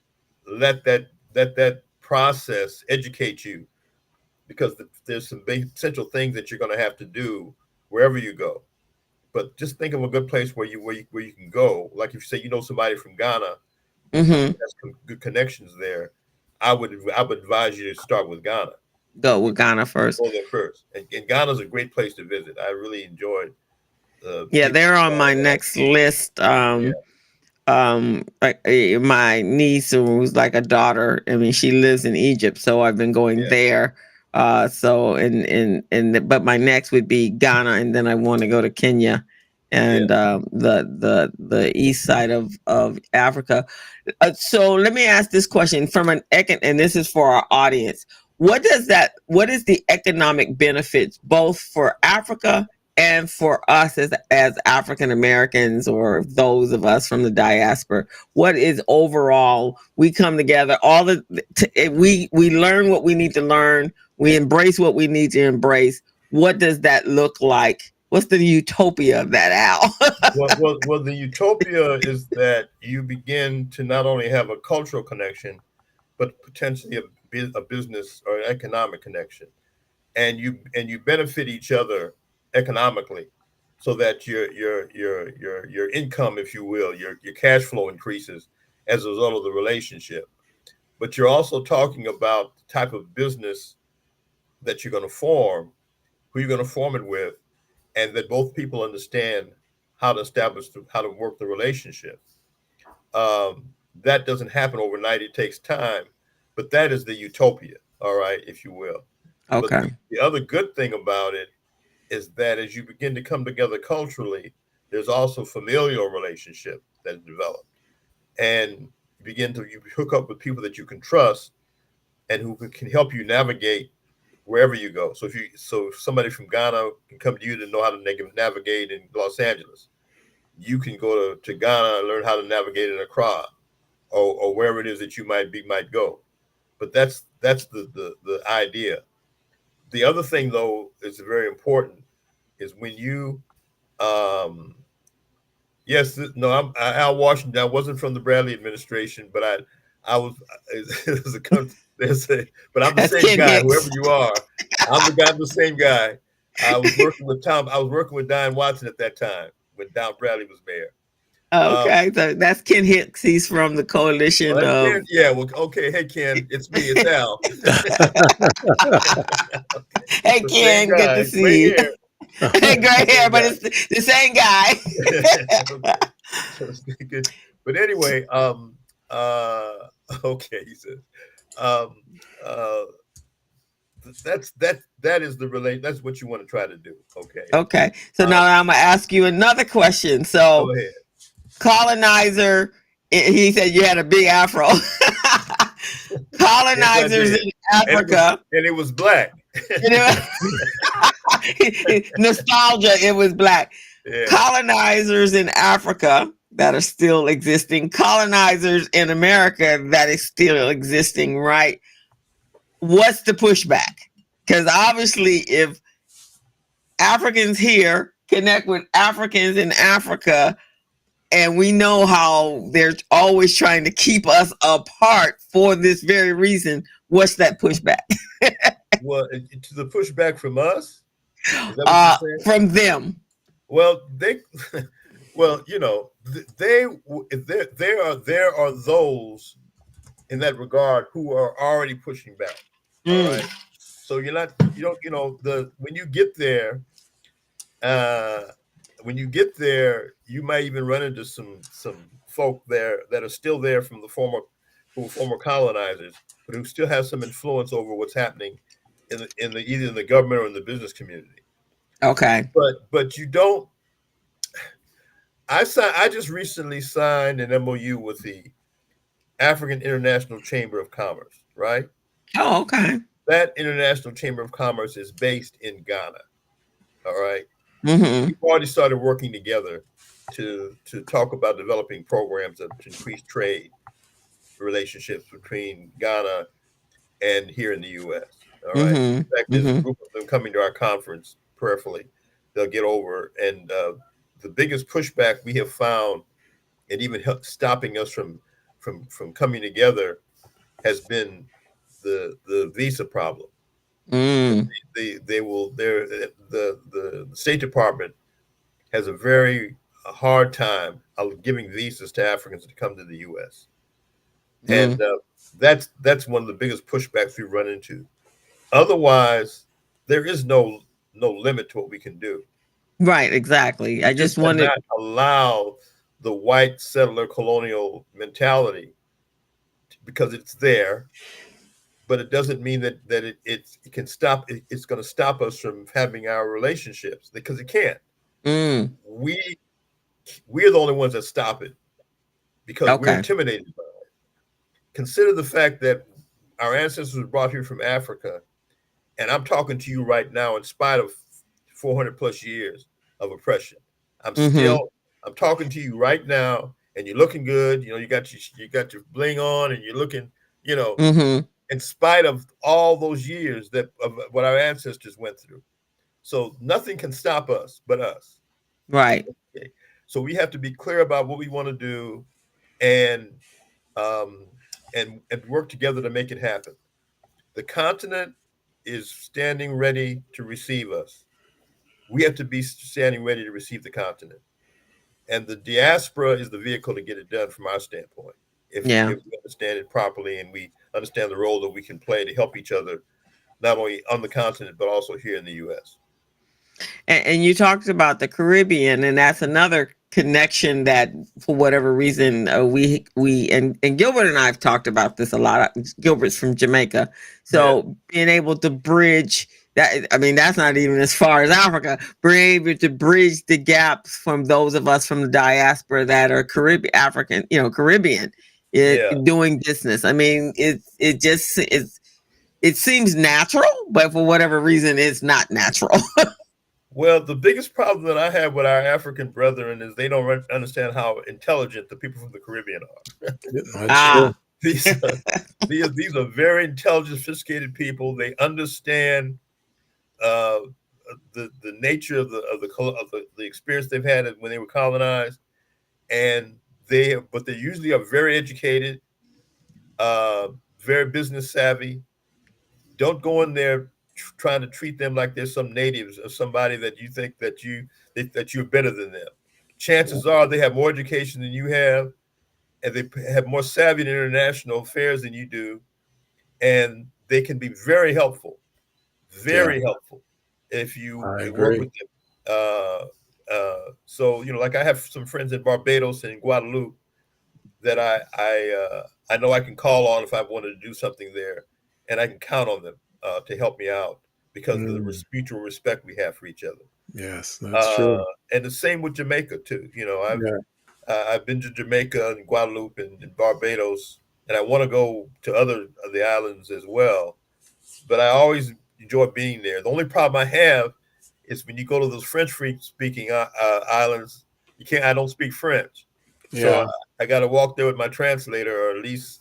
let that process educate you, because there's some essential things that you're going to have to do wherever you go. But just think of a good place where you can go. Like if you say you know somebody from Ghana who Mm-hmm. has some good connections there, I would advise you to start with Ghana. Go with Ghana first. Go there first. And Ghana's a great place to visit. I really enjoyed the Yeah, people they're on down my there. next list. Yeah, Like my niece, who's like a daughter, I mean, she lives in Egypt, so I've been going yeah, there. So but my next would be Ghana, and then I want to go to Kenya yeah. and the east side of Africa. So let me ask this question from and this is for our audience. What is the economic benefits both for Africa and for us as African Americans, or those of us from the diaspora? What is overall, we come together, we learn what we need to learn, we embrace what we need to embrace. What does that look like? What's the utopia of that, Al? Well, the utopia is that you begin to not only have a cultural connection, but potentially a business or an economic connection, and you benefit each other economically, so that your income, if you will, your cash flow increases as a result of the relationship. But you're also talking about the type of business that you're going to form, who you're going to form it with, and that both people understand how to work the relationship. That doesn't happen overnight. It takes time, but that is the utopia, all right, if you will. But Okay. the other good thing about it is that as you begin to come together culturally, there's also familial relationship that develops, and you hook up with people that you can trust and who can help you navigate wherever you go. So if somebody from Ghana can come to you to know how to navigate in Los Angeles, you can go to Ghana and learn how to navigate in Accra, or wherever it is that you might go. But that's the idea. The other thing, though, is very important, is when you yes, no, Al Washington. I wasn't from the Bradley administration, but I was. There's but I'm the That's same Ken guy. Whoever Hicks. you are, I'm the same guy. I was working with Tom. I was working with Don Watson at that time when Don Bradley was mayor. Um, Okay, so that's Ken Hicks. He's from the coalition well, of. Ken, yeah. Well, okay. Hey, Ken, it's me. It's Al. Okay, Hey the same Ken, good to guy, gray see you. hair. Gray hair, Same but guy. it's the same guy. Okay, so it's good. But anyway, okay, he says, um, uh, that is the relate. That's what you want to try to do. Okay, Okay, so now um, I'm gonna ask you another question. go So, ahead. colonizer, he said you had a big afro. Yes, I Colonizers did, in and Africa, it was black. you know, nostalgia. It was black. Yeah. Colonizers in Africa that are still existing. Colonizers in America that is still existing. Right? What's the pushback? Because obviously, if Africans here connect with Africans in Africa, and we know how they're always trying to keep us apart for this very reason, what's that pushback? Well, to the pushback from us, is that what you're saying? From them. Well, they, well, there are those in that regard who are already pushing back. All Mm, right. So you don't, when you get there, uh, you might even run into some folk there that are still there from who were former colonizers, but who still have some influence over what's happening either in the government or in the business community. okay. But you don't. I just recently signed an MOU with the African International Chamber of Commerce. Right. Oh, okay. That International Chamber of Commerce is based in Ghana. All right. Mm-hmm. We've already started working together to talk about developing programs to increase trade relationships between Ghana and here in the U.S. All right. Mm-hmm. In fact, there's a Mm-hmm. group of them coming to our conference prayerfully. they'll get over. And the biggest pushback we have found, and even stopping us from coming together, has been the visa problem. Mm, They will the State Department has a very hard time of giving visas to Africans to come to the U.S. And mm. that's one of the biggest pushbacks we run into. Otherwise, there is no limit to what we can do. Right, exactly. We I just just wanted. cannot allow the white settler colonial mentality, because it's there, but it doesn't mean that it can stop. It's going to stop us from having our relationships, because it can't. Mm, We we're the only ones that stop it because we're okay. intimidated by it. Consider the fact that our ancestors were brought here from Africa, and I'm talking to you right now in spite of 400 plus years of oppression. I'm Mm-hmm. still I'm talking to you right now, and you're looking good. You got your bling on, and you're looking, you know, Mm-hmm. in spite of all those years that of what our ancestors went through. So nothing can stop us but us. Right. Okay. So we have to be clear about what we want to do, and um, and work together to make it happen. The continent is standing ready to receive us. We have to be standing ready to receive the continent, and the diaspora is the vehicle to get it done from our standpoint. Yeah. If we understand it properly and we understand the role that we can play to help each other, not only on the continent but also here in the U.S. And you talked about the Caribbean, and that's another connection that, for whatever reason, we and Gilbert and I have talked about this a lot. Gilbert's from Jamaica, Yeah, so being able to bridge that, I mean, that's not even as far as Africa. Being able to bridge the gaps from those of us from the diaspora that are Caribbean, African, Caribbean, yeah. doing business. I mean, it just it seems natural, but for whatever reason, it's not natural. Well, the biggest problem that I have with our African brethren is they don't understand how intelligent the people from the Caribbean are. That's true. Ah. these, these are very intelligent, sophisticated people. They understand uh, the nature of the experience they've had when they were colonized, and but they usually are very educated, uh, very business savvy. Don't go in there trying to treat them like they're some natives or somebody that you think that you're better than them. Chances are they have more education than you have, and they have more savvy in international affairs than you do, and they can be Yeah, very helpful if you I work agree. with them. So like I have some friends in Barbados and Guadeloupe that I know I can call on if I wanted to do something there, and I can count on them to help me out because of the Mm, mutual respect we have for each other. yes, that's Uh, true. and the same with Jamaica too. Yeah. I've been to Jamaica and Guadeloupe and Barbados, and I want to go to other of the islands as well. But I always enjoy being there. The only problem I have is when you go to those French speaking islands, you can't. I don't speak French, so Yeah. I got to walk there with my translator, or at least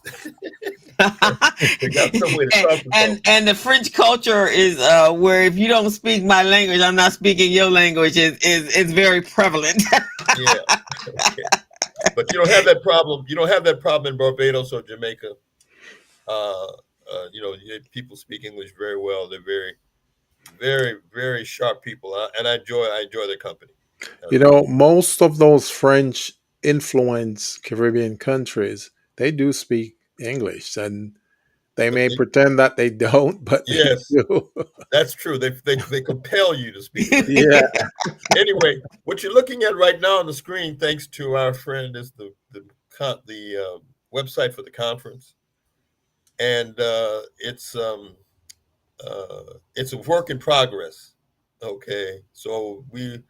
figure out some way to and, talk to and folks. and the French culture is where if you don't speak my language, I'm not speaking your language. Is very prevalent. Yeah, okay. But you don't have that problem. You don't have that problem in Barbados or Jamaica. Uh, people speak English very well. They're very, very, very sharp people, and I enjoy their company. Most of those French influenced Caribbean countries, they do speak English, and they But may pretend that they don't, but they yes, do. that's true. They compel you to speak French. Yeah. Anyway, what you're looking at right now on the screen, thanks to our friend, is the website for the conference, and it's a work in progress. Okay, so we've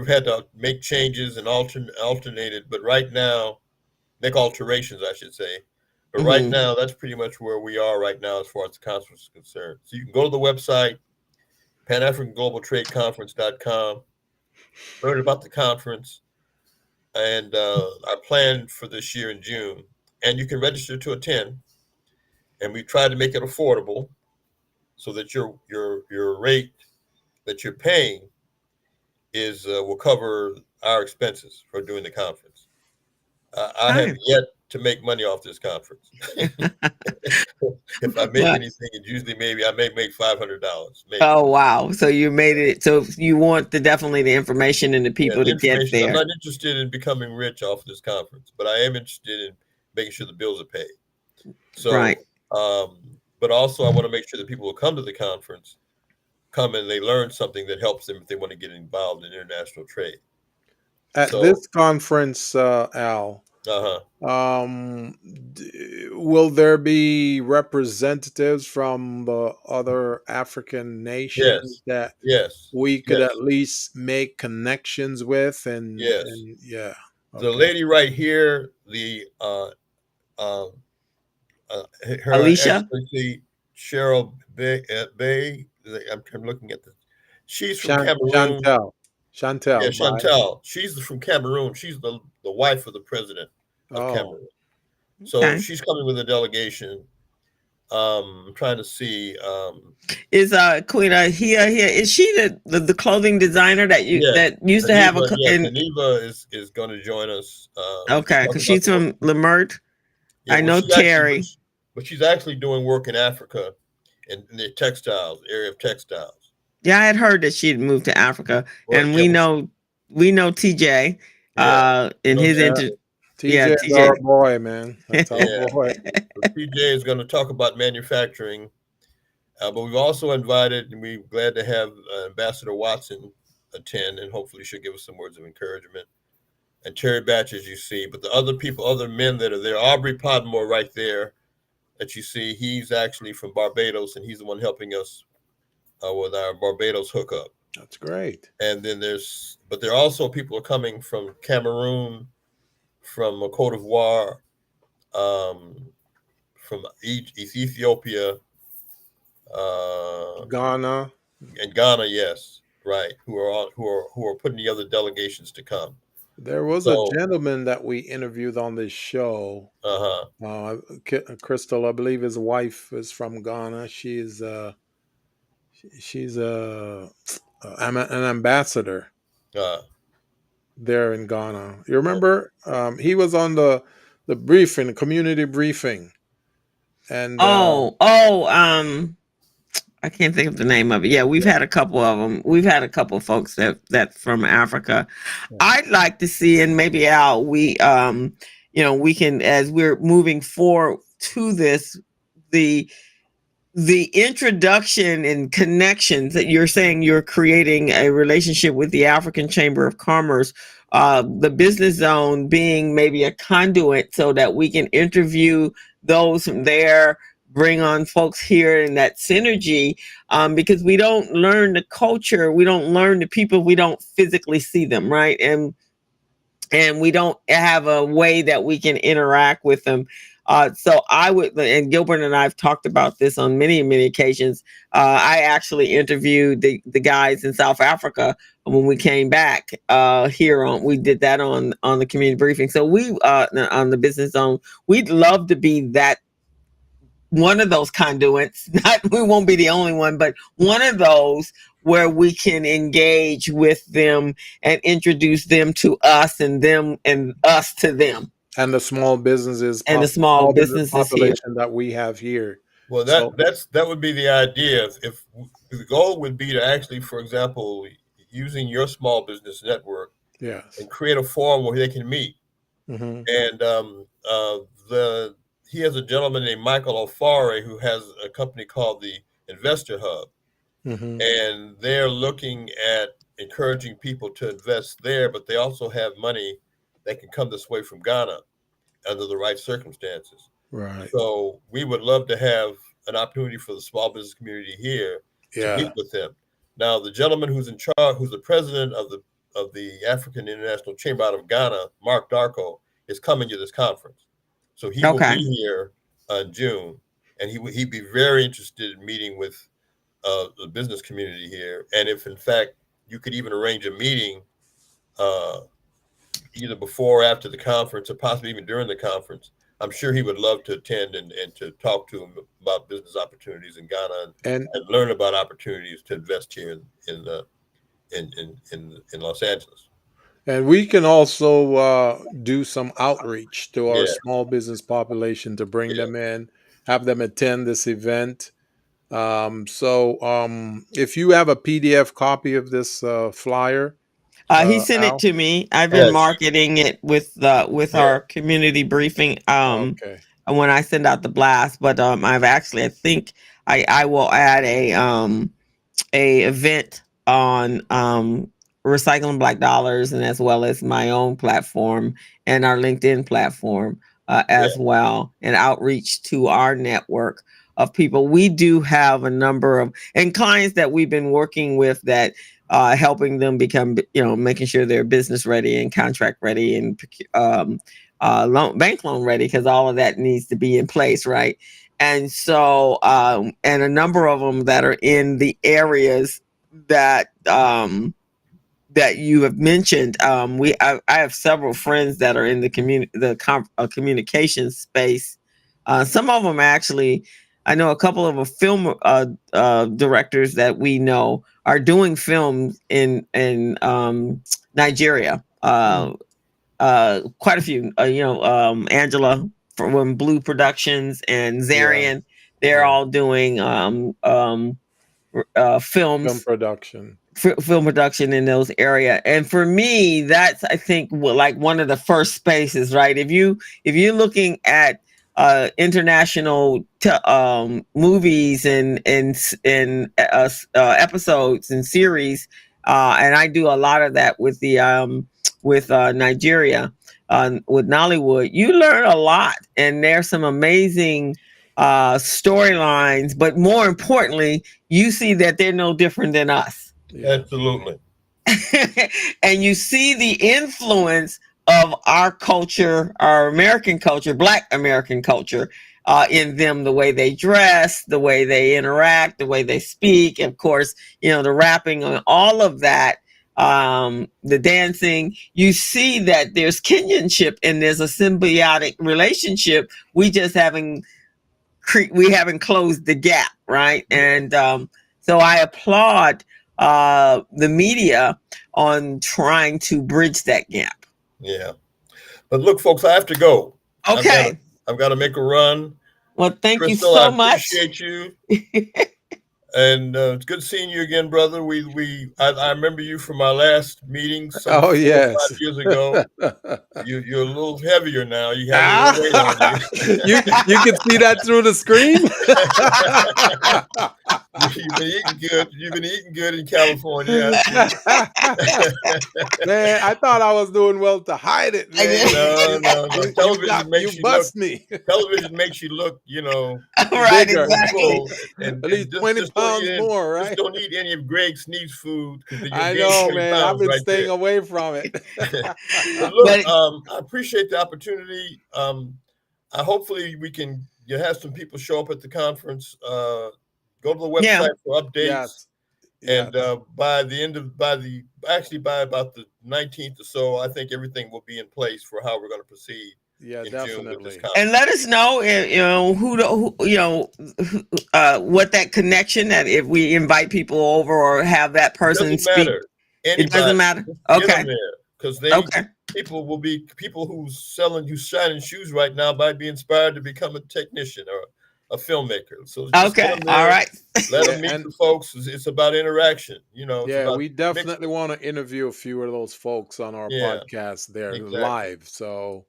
had to make changes and alternate it, but right now, make alterations, I should say. But right Hmm. now, that's pretty much where we are right now as far as the conference is concerned. So you can go to the website, PanAfricanGlobalTradeConference.com, learn about the conference and our plan for this year in June. And you can register to attend. And we try to make it affordable so that your rate that you're paying is will cover our expenses for doing the conference. I have Nice. yet to make money off this conference. If I make Well, anything, it's usually maybe I may make $500, maybe. oh wow. So you made it. So you want the definitely the information and the Yeah, people the to get information. I'm there. not interested in becoming rich off this conference, but I am interested in making sure the bills are paid. Right. So, but also I want to make sure that people who come to the conference come and they learn something that helps them if they want to get involved in international trade. At So, this conference, Al, uh huh. will there be representatives from the other African nations Yes, that yes, we could at yes, least make connections with? yes. And yeah, The okay. lady right here, the uh, Her Alicia, Excellency Cheryl Bay. I'm looking at the. She's from Chan- Cameroon. Chantel, Yeah, Chantel, by Chantal. She's from Cameroon. She's the wife of the president of oh, Cameroon. So okay. she's coming with a delegation. I'm trying to see. Is Queen here? Is she the clothing designer that you Yes, that used to have a Haniva. Yes, in Haniva is going to join us to okay, talk because about she's the work. from Lemert. Yeah, I well, know she's actually, Terry. but she's actually doing work in Africa, in the textiles area of textiles. Yeah, I had heard that she had moved to Africa, Well, and yeah, well, we know TJ yeah. in No, his yeah, yeah, TJ is our TJ. boy, man. That's our yeah. boy. So TJ is going to talk about manufacturing, but we've also invited, and we're glad to have Ambassador Watson attend, and hopefully she'll give us some words of encouragement. And Terry Batch, as you see, but the other people, other men that are there, Aubrey Podmore right there that you see, he's actually from Barbados, and he's the one helping us with our Barbados hookup. That's great. And then but there are also people are coming from Cameroon, from Cote d'Ivoire, um, from Ethiopia, uh, Ghana. and Ghana. Yes, right. Who are putting together delegations to come. There was a So, gentleman that we interviewed on this show. uh huh, Crystal, I believe his wife is from Ghana. She's an ambassador uh, there in Ghana. You remember? He was on the briefing, community briefing, and I can't think of the name of it. Yeah, we've yeah, had a couple of them. We've had a couple of folks that from Africa. yeah. I'd like to see, and maybe Al, we can as we're moving forward to this, the the introduction and connections that you're saying you're creating a relationship with the African Chamber of Commerce, the business zone being maybe a conduit so that we can interview those from there, bring on folks here in that synergy, because we don't learn the culture, we don't learn the people, we don't physically see them, right? And we don't have a way that we can interact with them. So I would, and Gilbert and I have talked about this on many, many occasions. I actually interviewed the guys in South Africa when we came back here on. We did that on the community briefing. So we on the business zone. We'd love to be that one of those conduits. Not we won't be the only one, but one of those where we can engage with them and introduce them to us and them and us to them And the small businesses, and the small small business businesses here. population that we have here. well, So that would be the idea. If the goal would be to actually, for example, using your small business network yes. and create a forum where they can meet. Hmm. And the he has a gentleman named Michael O'Farray who has a company called the Investor Hub, Hmm. and they're looking at encouraging people to invest there, but they also have money that can come this way from Ghana under the right circumstances. Right. So we would love to have an opportunity for the small business community here to Yeah. meet with them. Now, the gentleman who's in charge, who's the president of the African International Chamber out of Ghana, Mark Darko, is coming to this conference. So he will Okay. be here in June, and he'd be very interested in meeting with the business community here. And if in fact you could even arrange a meeting uh, either before or after the conference, or possibly even during the conference, I'm sure he would love to attend and to talk to him about business opportunities in Ghana And and learn about opportunities to invest here in Los Angeles. And we can also do some outreach to our Yeah, small business population to bring yeah. them in, have them attend this event. If you have a PDF copy of this flyer, He sent it Al, to me. I've been Yes, marketing it with yeah, our community briefing. okay. When I send out the blast, but I've actually, I think I will add a event on recycling black dollars, and as well as my own platform and our LinkedIn platform yeah, as well, and outreach to our network of people. We do have a number of and clients that we've been working with that helping them become, making sure they're business ready and contract ready and bank loan ready, because all of that needs to be in place, right? And so and a number of them that are in the areas that that you have mentioned. I have several friends that are in the communication space. Some of them actually, I know a couple of film directors that we know are doing films in Nigeria. Quite a few. Angela from Blue Productions and Yeah, Zarian, they're yeah. all doing Film films, production. film production in those area. And for me, that's, I think, like one of the first spaces, right? If you're looking at international movies and episodes and series, and I do a lot of that with the with Nigeria, with Nollywood. You learn a lot, and there's some amazing storylines, but more importantly, you see that they're no different than us. Yeah. absolutely. And you see the influence of our culture, our American culture, Black American culture, in them, the way they dress, the way they interact, the way they speak, of course, the rapping and all of that, the dancing. You see that there's kinship and there's a symbiotic relationship. We haven't closed the gap, right? And so I applaud the media on trying to bridge that gap. Yeah, but look, folks, I have to go. Okay. I've got to make a run. Well, thank you Crystal, I so much. appreciate you. And it's good seeing you again, brother. I remember you from our last meeting some Oh 4 or 5 yes. years ago. You're a little heavier now. You have a little weight on Ah, you. you can see that through the screen. You've been eating good. You've been eating good in California. I see. Man, I thought I was doing well to hide it, man. No, no, no. You bust me. Television makes you look, Right, Bigger. exactly. full, and At least 20 just don't pounds eat more, just right? don't eat any of Greg Sneed's food because then you'll I gain know, 20 man. I've pounds been right staying there. away from it. But look, But I appreciate the opportunity. I hopefully we can have some people show up at the conference. Go to the yeah, website for updates, Yes. and Yes. by about the 19th or so, I think everything will be in place for how we're going to proceed Yeah, in June with this definitely. and conference. let us know, what that connection, that if we invite people over or have that It person doesn't speak, matter. it doesn't Anybody, matter. just get them Okay. there because Okay. people will be people who's shining shoes right now might be inspired to become a technician or a filmmaker. So just get Okay. them All there. right. Let Yeah, them meet and the folks. It's about interaction. It's yeah, about we mixing. definitely want to interview a few of those folks on our Yeah, podcast there exactly. live. So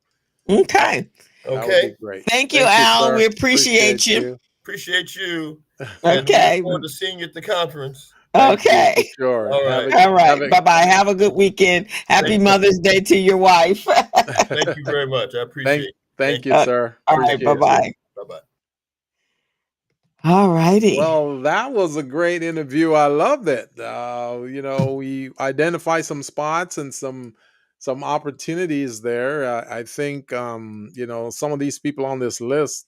that, Okay. that would be Okay. great. Thank you, Thank you, Al. sir. We Appreciate appreciate you. you. Appreciate you, and we look Okay. forward to seeing you at the conference. Thank you Okay. for sure. All right. All Have right. a Bye bye. Have a good weekend. Happy Thank you. Mother's Day to your wife. Thank you very much. I thank appreciate it. thank Thank you, you. sir. All right. Bye Appreciate you. bye. Bye bye. All righty. Well, that was a great interview. I loved it. We identify some spots and some opportunities there. I think some of these people on this list,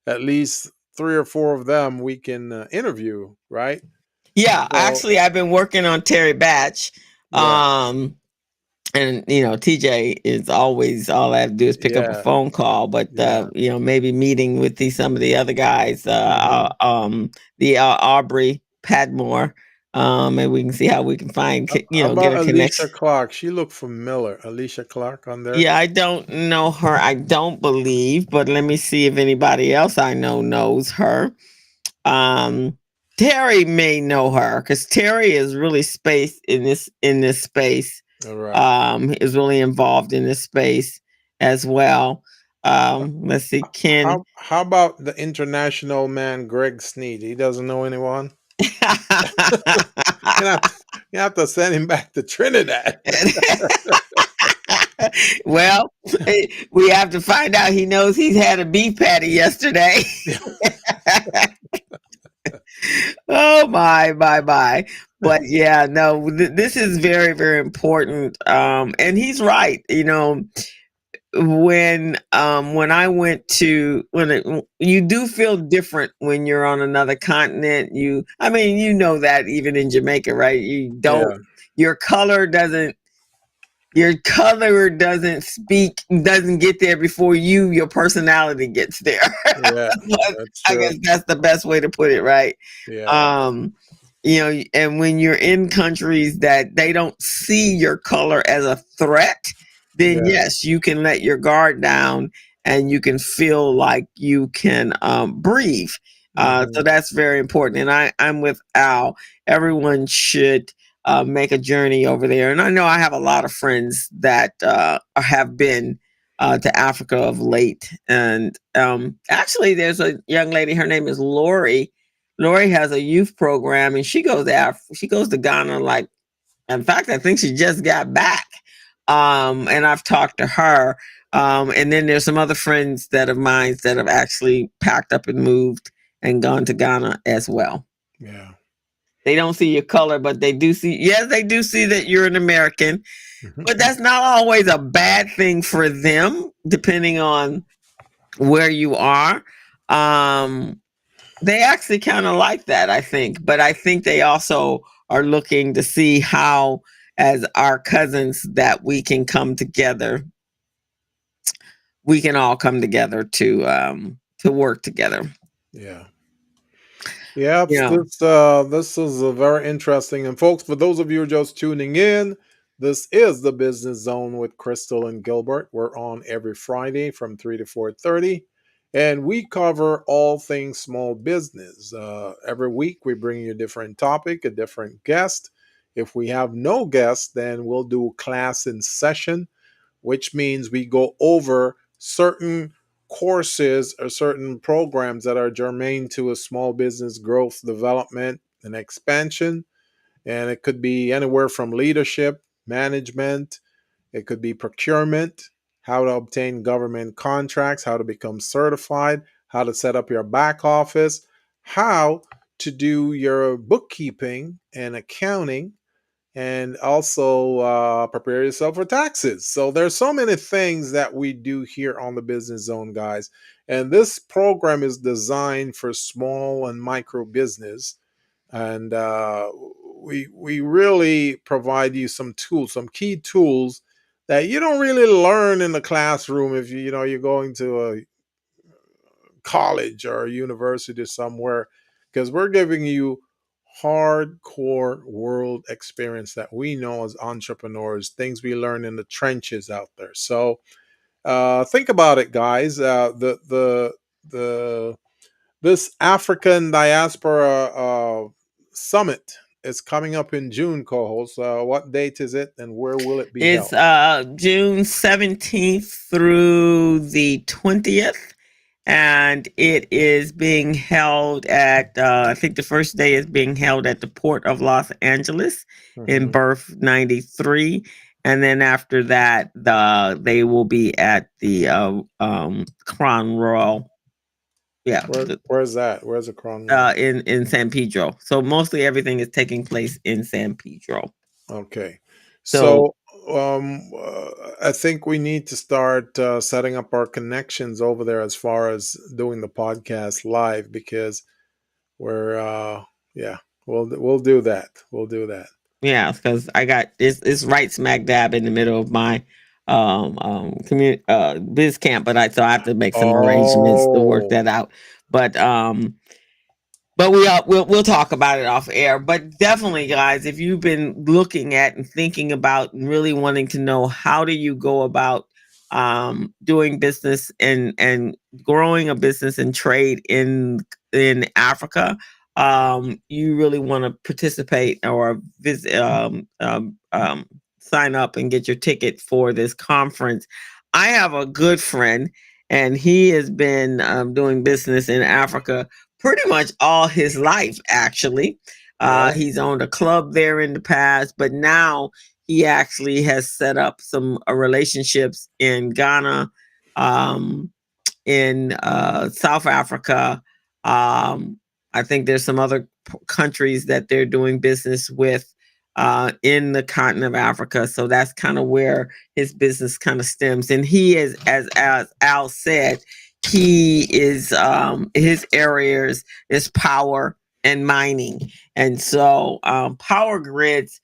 at least three or four of them, we can interview, right? Yeah. So Actually, I've been working on Terry Batch. yeah, And TJ is always, all I have to do is pick up a yeah, phone call. But yeah. maybe meeting with some of the other guys, Hmm. the Aubrey Padmore, Maybe we can see how we can find, How get about a Alicia connection. Clark? She looked familiar. Alicia Clark on there. Yeah, I don't know her. I don't believe, but let me see if anybody else I know knows her. Um, Terry may know her because Terry is really space in this space. All right. Is really involved in this space as well. Let's see, Ken. How about the international man Greg Sneed? He doesn't know anyone. You have to, you have to send him back to Trinidad. Well, we have to find out. He knows he's had a beef patty yesterday. Oh my. But yeah, no, this is very, very important. And he's right. When I went to you do feel different when you're on another continent. I mean, that even in Jamaica, right? You don't Yeah, your color doesn't your color doesn't get there before your personality gets there. yeah, that's I true. guess that's the best way to put it, right? Yeah, um and when you're in countries that they don't see your color as a threat, then yeah. yes, you can let your guard down and you can feel like you can breathe. So Hmm. that's very important, and I'm with Al. Everyone should make a journey over there, and I know I have a lot of friends that have been to Africa of late. And actually, there's a young lady. Her name is Lori. Lori has a youth program, and she goes to Ghana. Like, in fact, I think she just got back. And I've talked to her. And then there's some other friends that of mine that have actually packed up and moved and gone to Ghana as well. Yeah. They don't see your color, but they do see. Yes, they do see that you're an American, but Mhm. that's not always a bad thing for them, depending on where you are. Um, they actually kind of like that, I think. But I think they also are looking to see how, as our cousins, that we can come together. We can all come together to work together. Yeah. Yeah, Yeah. this is a very interesting. And folks, for those of you who are just tuning in, this is the Business Zone with Crystal and Gilbert. We're on every Friday from 3 to 4:30, and we cover all things small business. Every week we bring you a different topic, a different guest. If we have no guest, then we'll do class in session, which means we go over certain courses or certain programs that are germane to a small business growth, development, and expansion. And it could be anywhere from leadership, management, it could be procurement, how to obtain government contracts, how to become certified, how to set up your back office, how to do your bookkeeping and accounting, and also prepare yourself for taxes. So there's so many things that we do here on the Business Zone, guys. And this program is designed for small and micro business, and we really provide you some tools, some key tools that you don't really learn in the classroom if you're going to a college or a university somewhere, because we're giving you hardcore world experience that we know as entrepreneurs, things we learn in the trenches out there. So think about it, guys. The This African diaspora summit is coming up in June, co-host. What date is it, and where will it be It's held? June 17th through the 20th, and it is being held at, I think the first day is being held at the Port of Los Angeles in Hmm. Berth 93. And then after that, they will be at the Crown Royal. Yeah, Where's that? Where's the Crown Royal? in San Pedro. So mostly everything is taking place in San Pedro. Okay. So So I think we need to start setting up our connections over there as far as doing the podcast live, because we're yeah, we'll do that. We'll do that. yeah, because I got it's right smack dab in the middle of my community biz camp, but I have to make some arrangements to work Oh, that out. But but we'll talk about it off air. But definitely, guys, if you've been looking at and thinking about and really wanting to know how do you go about doing business and growing a business and trade in Africa, you really want to participate or visit, sign up and get your ticket for this conference. I have a good friend, and he has been doing business in Africa pretty much all his life, actually. Yeah, He's owned a club there in the past, but now he actually has set up some relationships in Ghana, um, in South Africa. I think there's some other countries that they're doing business with in the continent of Africa. So that's kind of where his business kind of stems. And he is, as Al said, he is his areas is power and mining. And so power grids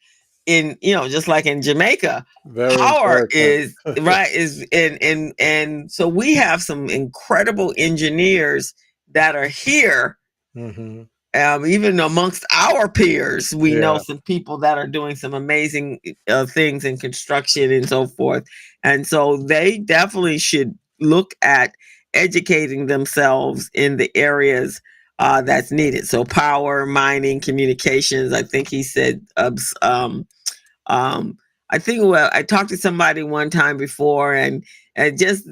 in, just like in Jamaica, very power important. is right is and so we have some incredible engineers that are here. Hmm. Even amongst our peers, we know Yeah, some people that are doing some amazing things in construction and so forth. And so they definitely should look at educating themselves in the areas that's needed. So power, mining, communications. I think he said um, I think, well, I talked to somebody one time before, and just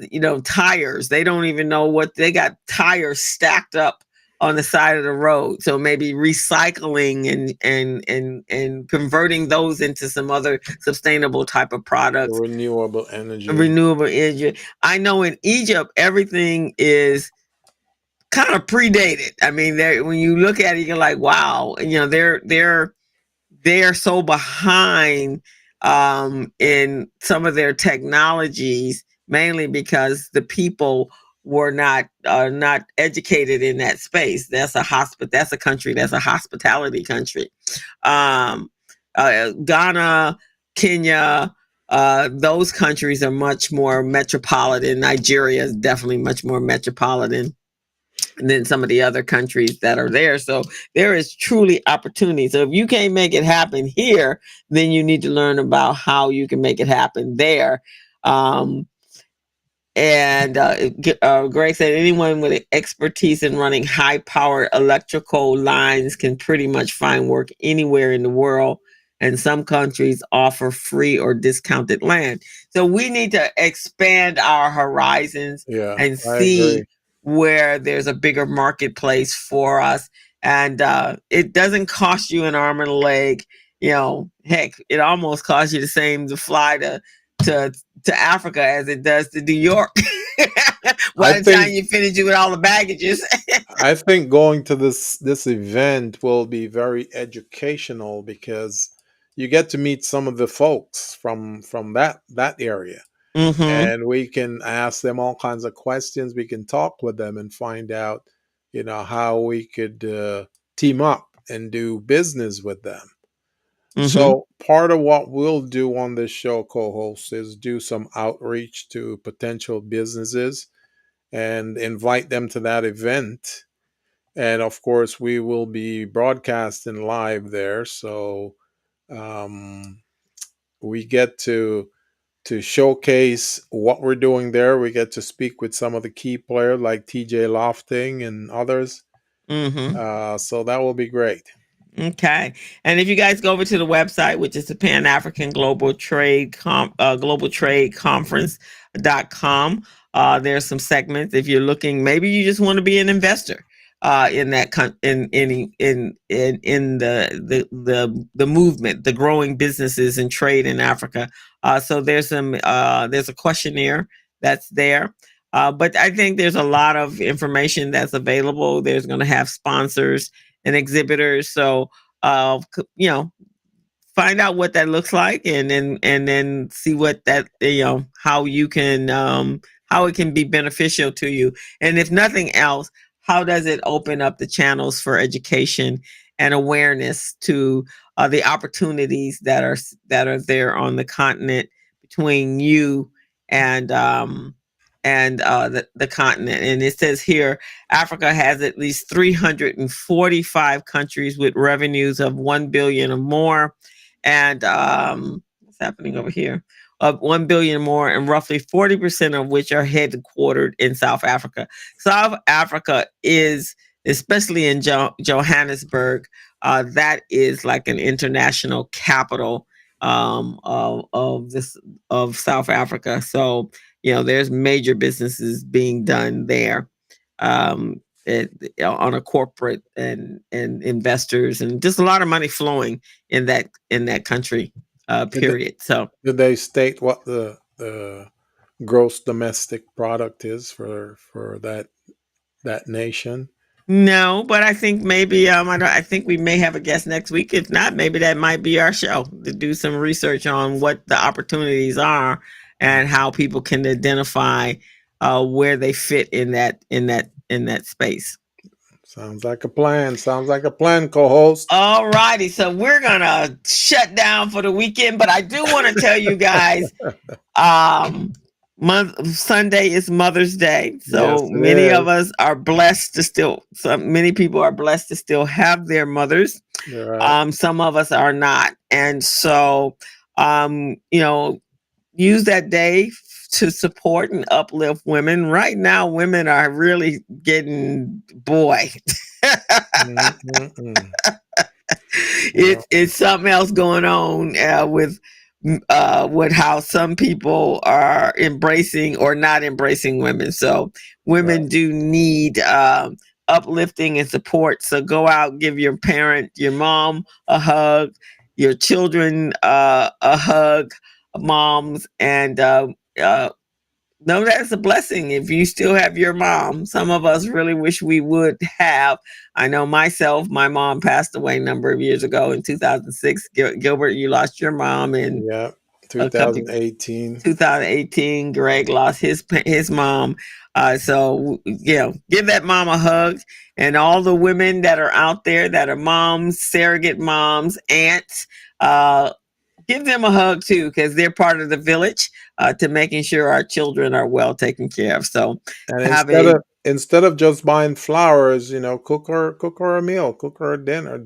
tires. They don't even know what they got, tires stacked up on the side of the road. So maybe recycling and converting those into some other sustainable type of products, renewable energy. renewable energy. I know in Egypt everything is kind of predated. I mean, when you look at it, you're like, wow, they're so behind in some of their technologies, mainly because the people were not educated in that space. That's a country. That's a hospitality country. Um, Ghana, Kenya. Those countries are much more metropolitan. Nigeria is definitely much more metropolitan than some of the other countries that are there. So there is truly opportunity. So if you can't make it happen here, then you need to learn about how you can make it happen there. Um, and Greg said anyone with expertise in running high powered electrical lines can pretty much find work anywhere in the world. And some countries offer free or discounted land. So we need to expand our horizons Yeah, and I agree. see where there's a bigger marketplace for us. And it doesn't cost you an arm and a leg. Heck, it almost costs you the same to fly to to Africa as it does to New York. I By the time think you finish with all the baggages. I think going to this event will be very educational because you get to meet some of the folks from that area, Mm-hmm. and we can ask them all kinds of questions. We can talk with them and find out, how we could team up and do business with them. Mm-hmm. So part of what we'll do on this show, co-host, is do some outreach to potential businesses and invite them to that event. And of course, we will be broadcasting live there, so um, we get to showcase what we're doing there. We get to speak with some of the key players like TJ Lofting and others. Mm-hmm. So that will be great. Okay. And if you guys go over to the website, which is the Pan African Global Trade Conference.com, there's some segments. If you're looking, maybe you just want to be an investor in that in the movement, the growing businesses and trade in Africa. So there's a questionnaire that's there. But I think there's a lot of information that's available. There's going to have sponsors and exhibitors. So, you know, find out what that looks like, and then see what that how you can how it can be beneficial to you. And if nothing else, how does it open up the channels for education and awareness to the opportunities that are there on the continent between you and and the continent. And it says here, Africa has at least 345 countries with revenues of 1 billion or more. And what's happening over here? Of 1 billion or more, and roughly 40% of which are headquartered in South Africa. South Africa is, especially in Johannesburg, that is like an international capital of South Africa. So there's major businesses being done there, it, on a corporate and investors, and just a lot of money flowing in that country. Period. So did they state what the gross domestic product is for that nation? no, but I think maybe I think we may have a guest next week. If not, maybe that might be our show to do some research on what the opportunities are and how people can identify where they fit in that space. Sounds like a plan. Sounds like a plan, co-host. All righty, so we're gonna shut down for the weekend, but I do want to tell you guys, Sunday is Mother's Day, so Yes, many of us are blessed to still. Many people are blessed to still have their mothers. Right. Some of us are not, and so use that day to support and uplift women. Right now, women are really getting it's something else going on with how some people are embracing or not embracing women. So women do need uplifting and support. So go out, give your parent, your mom, a hug, your children a hug, moms, and know that's a blessing if you still have your mom. Some of us really wish we would have. I know myself, my mom passed away a number of years ago in 2006. Gilbert, you lost your mom in 2018. 2018. Greg lost his mom. So give that mom a hug, and all the women that are out there that are moms, surrogate moms, aunts, give them a hug too, because they're part of the village to making sure our children are well taken care of. So, and instead of just buying flowers, cook her a meal, cook her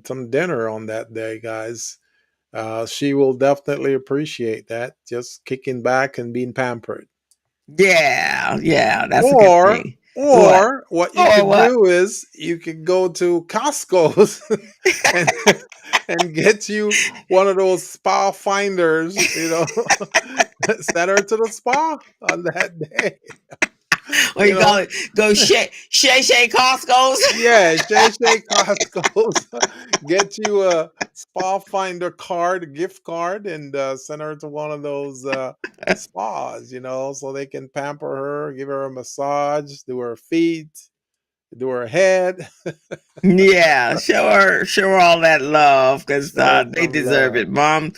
some dinner on that day, guys. She will definitely appreciate that. Just kicking back and being pampered. Yeah, that's a good thing. Or what you could do is you could go to Costco's and get you one of those spa finders, send her to the spa on that day. What you call it? Go Shay Costco's? Yeah, Shay Costco's. Get you a spa finder card, a gift card, and send her to one of those spas, so they can pamper her, give her a massage, do her feet, do her head. Yeah, show her all that love, because they deserve it. Mom,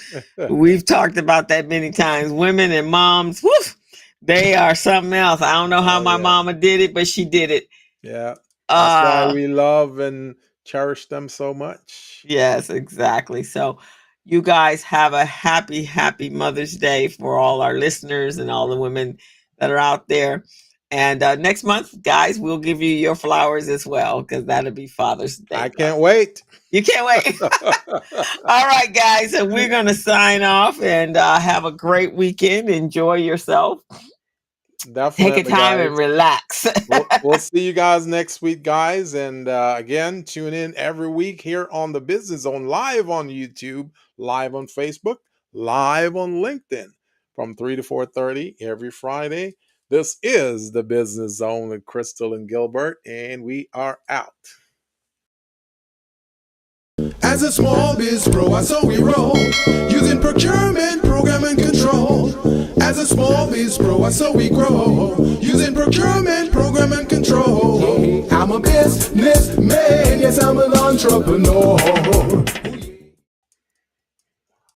we've talked about that many times. Women and moms, woof, they are something else. I don't know how my mama did it, but she did it. Yeah, that's why we love and cherish them so much. Yes, exactly. So you guys have a happy Mother's Day for all our listeners and all the women that are out there. And next month, guys, we'll give you your flowers as well, because that'll be Father's Day. I can't wait. You can't wait. All right, guys. So we're going to sign off and have a great weekend. Enjoy yourself. Definitely. Take a time and relax. We'll see you guys next week, guys. And again, tune in every week here on the Business Zone, live on YouTube, live on Facebook, live on LinkedIn from 3 to 4:30 every Friday. This is the Business Zone with Crystal and Gilbert, and we are out. As a small biz pro, I saw we roll, using procurement, program, and control. As a small biz pro, I saw we grow, using procurement, program, and control. I'm a businessman, yes, I'm an entrepreneur.